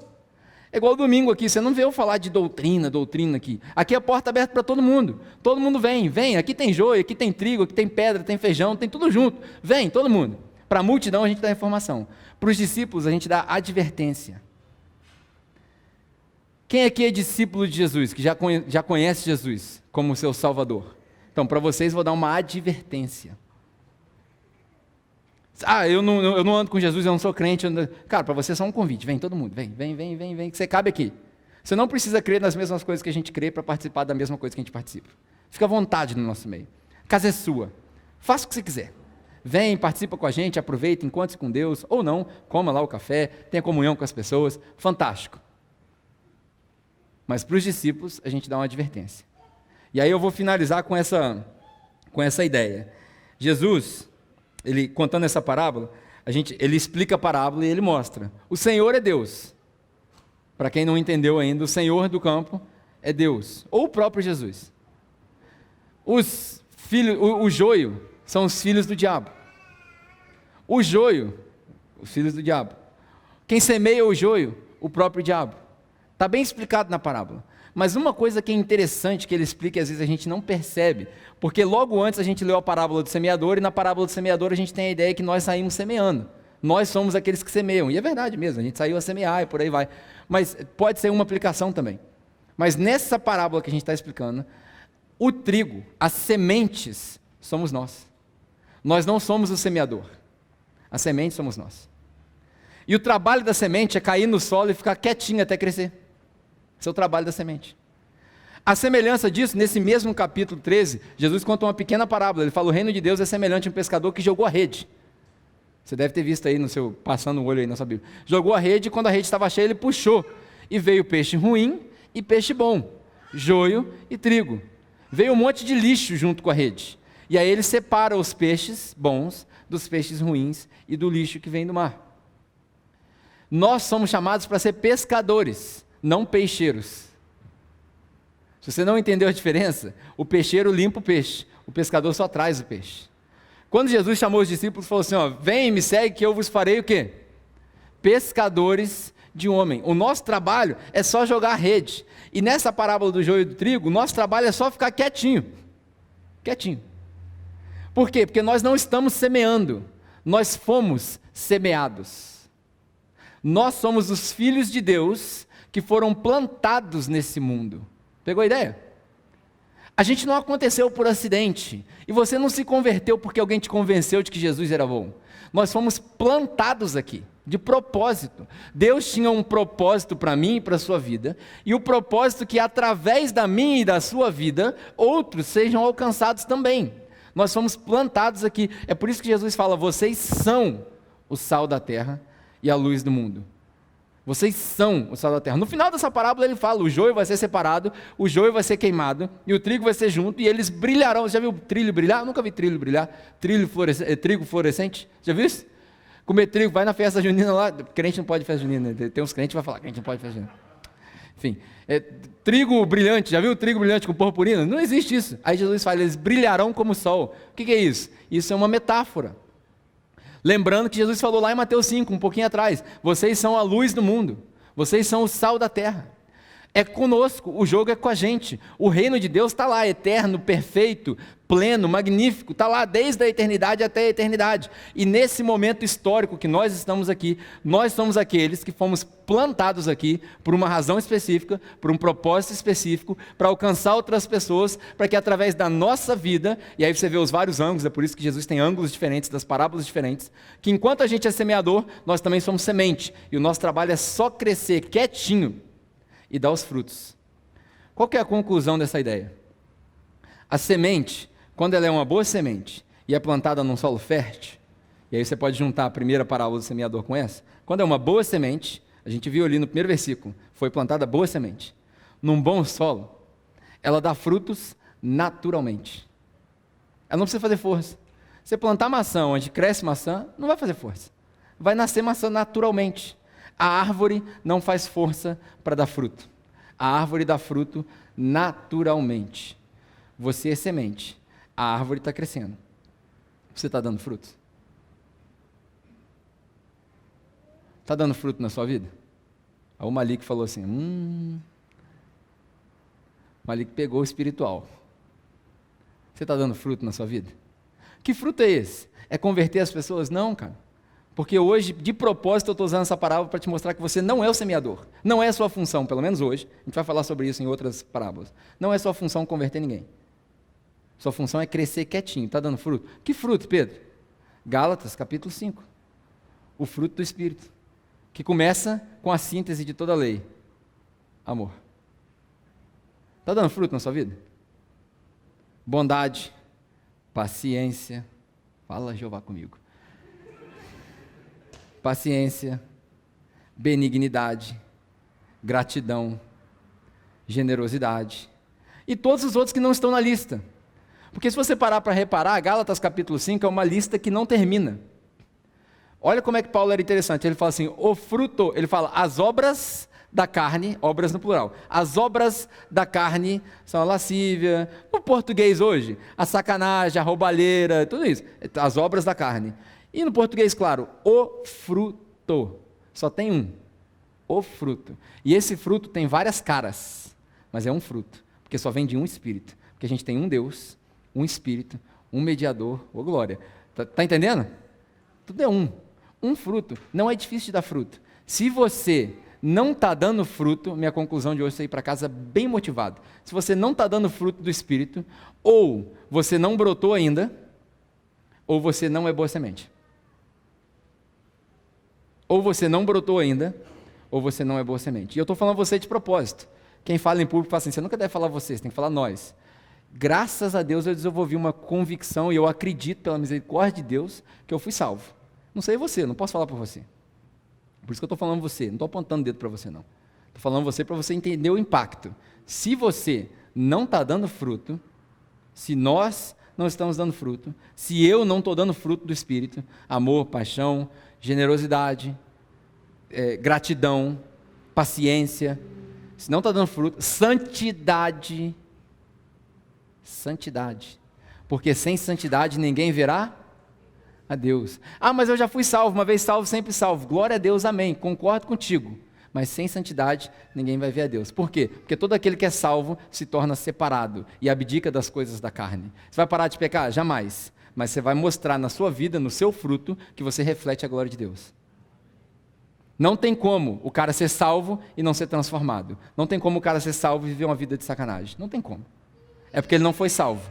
É igual domingo aqui, você não vê eu falar de doutrina aqui. Aqui a porta está aberta para todo mundo. Todo mundo vem. Aqui tem joio, aqui tem trigo, aqui tem pedra, tem feijão, tem tudo junto. Vem, todo mundo. Para a multidão a gente dá informação. Para os discípulos a gente dá advertência. Quem aqui é discípulo de Jesus, que já conhece Jesus como seu Salvador? Então, para vocês vou dar uma advertência. Eu não ando com Jesus, eu não sou crente. Cara, para você é só um convite. Vem todo mundo, vem, que você cabe aqui. Você não precisa crer nas mesmas coisas que a gente crê para participar da mesma coisa que a gente participa. Fica à vontade no nosso meio. A casa é sua. Faça o que você quiser. Vem, participa com a gente, aproveita, encontre-se com Deus, ou não, coma lá o café, tenha comunhão com as pessoas. Fantástico. Mas para os discípulos, a gente dá uma advertência. E aí eu vou finalizar com essa ideia. Jesus, ele contando essa parábola, ele explica a parábola e ele mostra. O Senhor é Deus. Para quem não entendeu ainda, o Senhor do campo é Deus. Ou o próprio Jesus. O joio são os filhos do diabo. O joio, os filhos do diabo. Quem semeia o joio, o próprio diabo. Está bem explicado na parábola. Mas uma coisa que é interessante que ele explica e às vezes a gente não percebe, porque logo antes a gente leu a parábola do semeador e na parábola do semeador a gente tem a ideia que nós saímos semeando. Nós somos aqueles que semeiam. E é verdade mesmo, a gente saiu a semear e por aí vai. Mas pode ser uma aplicação também. Mas nessa parábola que a gente está explicando, o trigo, as sementes, somos nós. Nós não somos o semeador. A semente somos nós. E o trabalho da semente é cair no solo e ficar quietinho até crescer. Esse é o trabalho da semente. A semelhança disso, nesse mesmo capítulo 13, Jesus conta uma pequena parábola. Ele fala: o reino de Deus é semelhante a um pescador que jogou a rede. Você deve ter visto aí passando o olho aí na sua Bíblia. Jogou a rede e quando a rede estava cheia, ele puxou. E veio peixe ruim e peixe bom. Joio e trigo. Veio um monte de lixo junto com a rede. E aí ele separa os peixes bons dos peixes ruins e do lixo que vem do mar. Nós somos chamados para ser pescadores, não peixeiros. Se você não entendeu a diferença, o peixeiro limpa o peixe, o pescador só traz o peixe. Quando Jesus chamou os discípulos, falou assim: vem e me segue que eu vos farei o quê? Pescadores de homem. O nosso trabalho é só jogar a rede. E nessa parábola do joio e do trigo, o nosso trabalho é só ficar quietinho. Quietinho. Por quê? Porque nós não estamos semeando, nós fomos semeados. Nós somos os filhos de Deus que foram plantados nesse mundo. Pegou a ideia? A gente não aconteceu por acidente. E você não se converteu porque alguém te convenceu de que Jesus era bom. Nós fomos plantados aqui, de propósito. Deus tinha um propósito para mim e para a sua vida. E o propósito que através da minha e da sua vida, outros sejam alcançados também. Nós fomos plantados aqui. É por isso que Jesus fala: vocês são o sal da terra e a luz do mundo. Vocês são o sal da terra. No final dessa parábola ele fala: o joio vai ser separado, o joio vai ser queimado, e o trigo vai ser junto, e eles brilharão. Você já viu trilho brilhar? Eu nunca vi trilho brilhar. Trigo fluorescente. Já viu isso? Comer trigo, vai na festa junina lá. Crente não pode festa junina. Tem uns crentes que vão falar: crente não pode festa junina. Enfim, trigo brilhante. Já viu trigo brilhante com purpurina? Não existe isso. Aí Jesus fala: eles brilharão como o sol. O que é isso? Isso é uma metáfora. Lembrando que Jesus falou lá em Mateus 5, um pouquinho atrás: vocês são a luz do mundo, vocês são o sal da terra. É conosco, o jogo é com a gente. O reino de Deus está lá, eterno, perfeito, pleno, magnífico, está lá desde a eternidade até a eternidade. E nesse momento histórico que nós estamos aqui, nós somos aqueles que fomos plantados aqui por uma razão específica, por um propósito específico, para alcançar outras pessoas, para que através da nossa vida, e aí você vê os vários ângulos, é por isso que Jesus tem ângulos diferentes, das parábolas diferentes, que enquanto a gente é semeador, nós também somos semente, e o nosso trabalho é só crescer quietinho e dar os frutos. Qual que é a conclusão dessa ideia? A semente, quando ela é uma boa semente e é plantada num solo fértil, e aí você pode juntar a primeira parábola do semeador com essa, quando é uma boa semente, a gente viu ali no primeiro versículo, foi plantada boa semente, num bom solo, ela dá frutos naturalmente. Ela não precisa fazer força. Você plantar maçã onde cresce maçã, não vai fazer força. Vai nascer maçã naturalmente. A árvore não faz força para dar fruto. A árvore dá fruto naturalmente. Você é semente. A árvore está crescendo. Você está dando frutos? Está dando fruto na sua vida? Aí o Malik falou assim, Malik pegou o espiritual. Você está dando fruto na sua vida? Que fruto é esse? É converter as pessoas? Não, cara. Porque hoje, de propósito, eu estou usando essa parábola para te mostrar que você não é o semeador. Não é a sua função, pelo menos hoje. A gente vai falar sobre isso em outras parábolas. Não é sua função converter ninguém. Sua função é crescer quietinho. Está dando fruto? Que fruto, Pedro? Gálatas, capítulo 5. O fruto do Espírito. Que começa com a síntese de toda a lei. Amor. Está dando fruto na sua vida? Bondade, paciência. Fala, Jeová, comigo. Paciência, benignidade, gratidão, generosidade e todos os outros que não estão na lista. Porque se você parar para reparar, Gálatas capítulo 5 é uma lista que não termina. Olha como é que Paulo era interessante, ele fala assim, o fruto, ele fala, as obras da carne, obras no plural, as obras da carne são a lascívia, no português hoje, a sacanagem, a roubalheira, tudo isso, as obras da carne. E no português, claro, o fruto. Só tem um. O fruto. E esse fruto tem várias caras, mas é um fruto, porque só vem de um Espírito. Porque a gente tem um Deus, um Espírito, um mediador, ô glória. Tá entendendo? Tudo é um. Um fruto. Não é difícil de dar fruto. Se você não está dando fruto, minha conclusão de hoje é sair para casa bem motivado. Se você não está dando fruto do Espírito, ou você não brotou ainda, ou você não é boa semente. Ou você não brotou ainda, ou você não é boa semente. E eu estou falando você de propósito. Quem fala em público fala assim, você nunca deve falar você, você tem que falar nós. Graças a Deus eu desenvolvi uma convicção, e eu acredito pela misericórdia de Deus, que eu fui salvo. Não sei você, não posso falar por você. Por isso que eu estou falando você, não estou apontando o dedo para você não. Estou falando você para você entender o impacto. Se você não está dando fruto, se nós não estamos dando fruto, se eu não estou dando fruto do Espírito, amor, paixão, generosidade, gratidão, paciência, se não está dando fruto, santidade, porque sem santidade ninguém verá a Deus. Ah, mas eu já fui salvo, uma vez salvo, sempre salvo, glória a Deus, amém, concordo contigo, mas sem santidade ninguém vai ver a Deus. Por quê? Porque todo aquele que é salvo se torna separado e abdica das coisas da carne. Você vai parar de pecar? Jamais. Mas você vai mostrar na sua vida, no seu fruto, que você reflete a glória de Deus. Não tem como o cara ser salvo e não ser transformado. Não tem como o cara ser salvo e viver uma vida de sacanagem. Não tem como. É porque ele não foi salvo.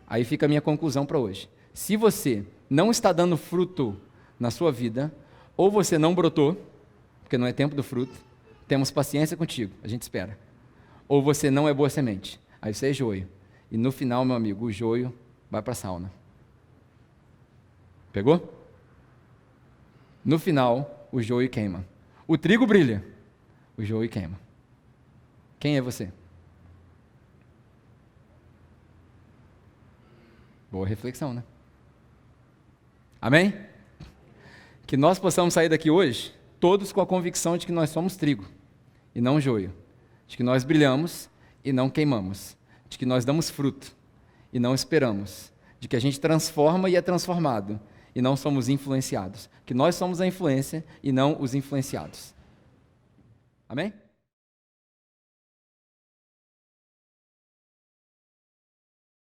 Aí fica a minha conclusão para hoje. Se você não está dando fruto na sua vida, ou você não brotou, porque não é tempo do fruto, temos paciência contigo, a gente espera. Ou você não é boa semente, aí você é joio. E no final, meu amigo, o joio vai para a sauna. Pegou? No final, o joio queima. O trigo brilha, o joio queima. Quem é você? Boa reflexão, né? Amém? Que nós possamos sair daqui hoje, todos com a convicção de que nós somos trigo e não joio, de que nós brilhamos e não queimamos, de que nós damos fruto e não esperamos, de que a gente transforma e é transformado e não somos influenciados, que nós somos a influência e não os influenciados. Amém?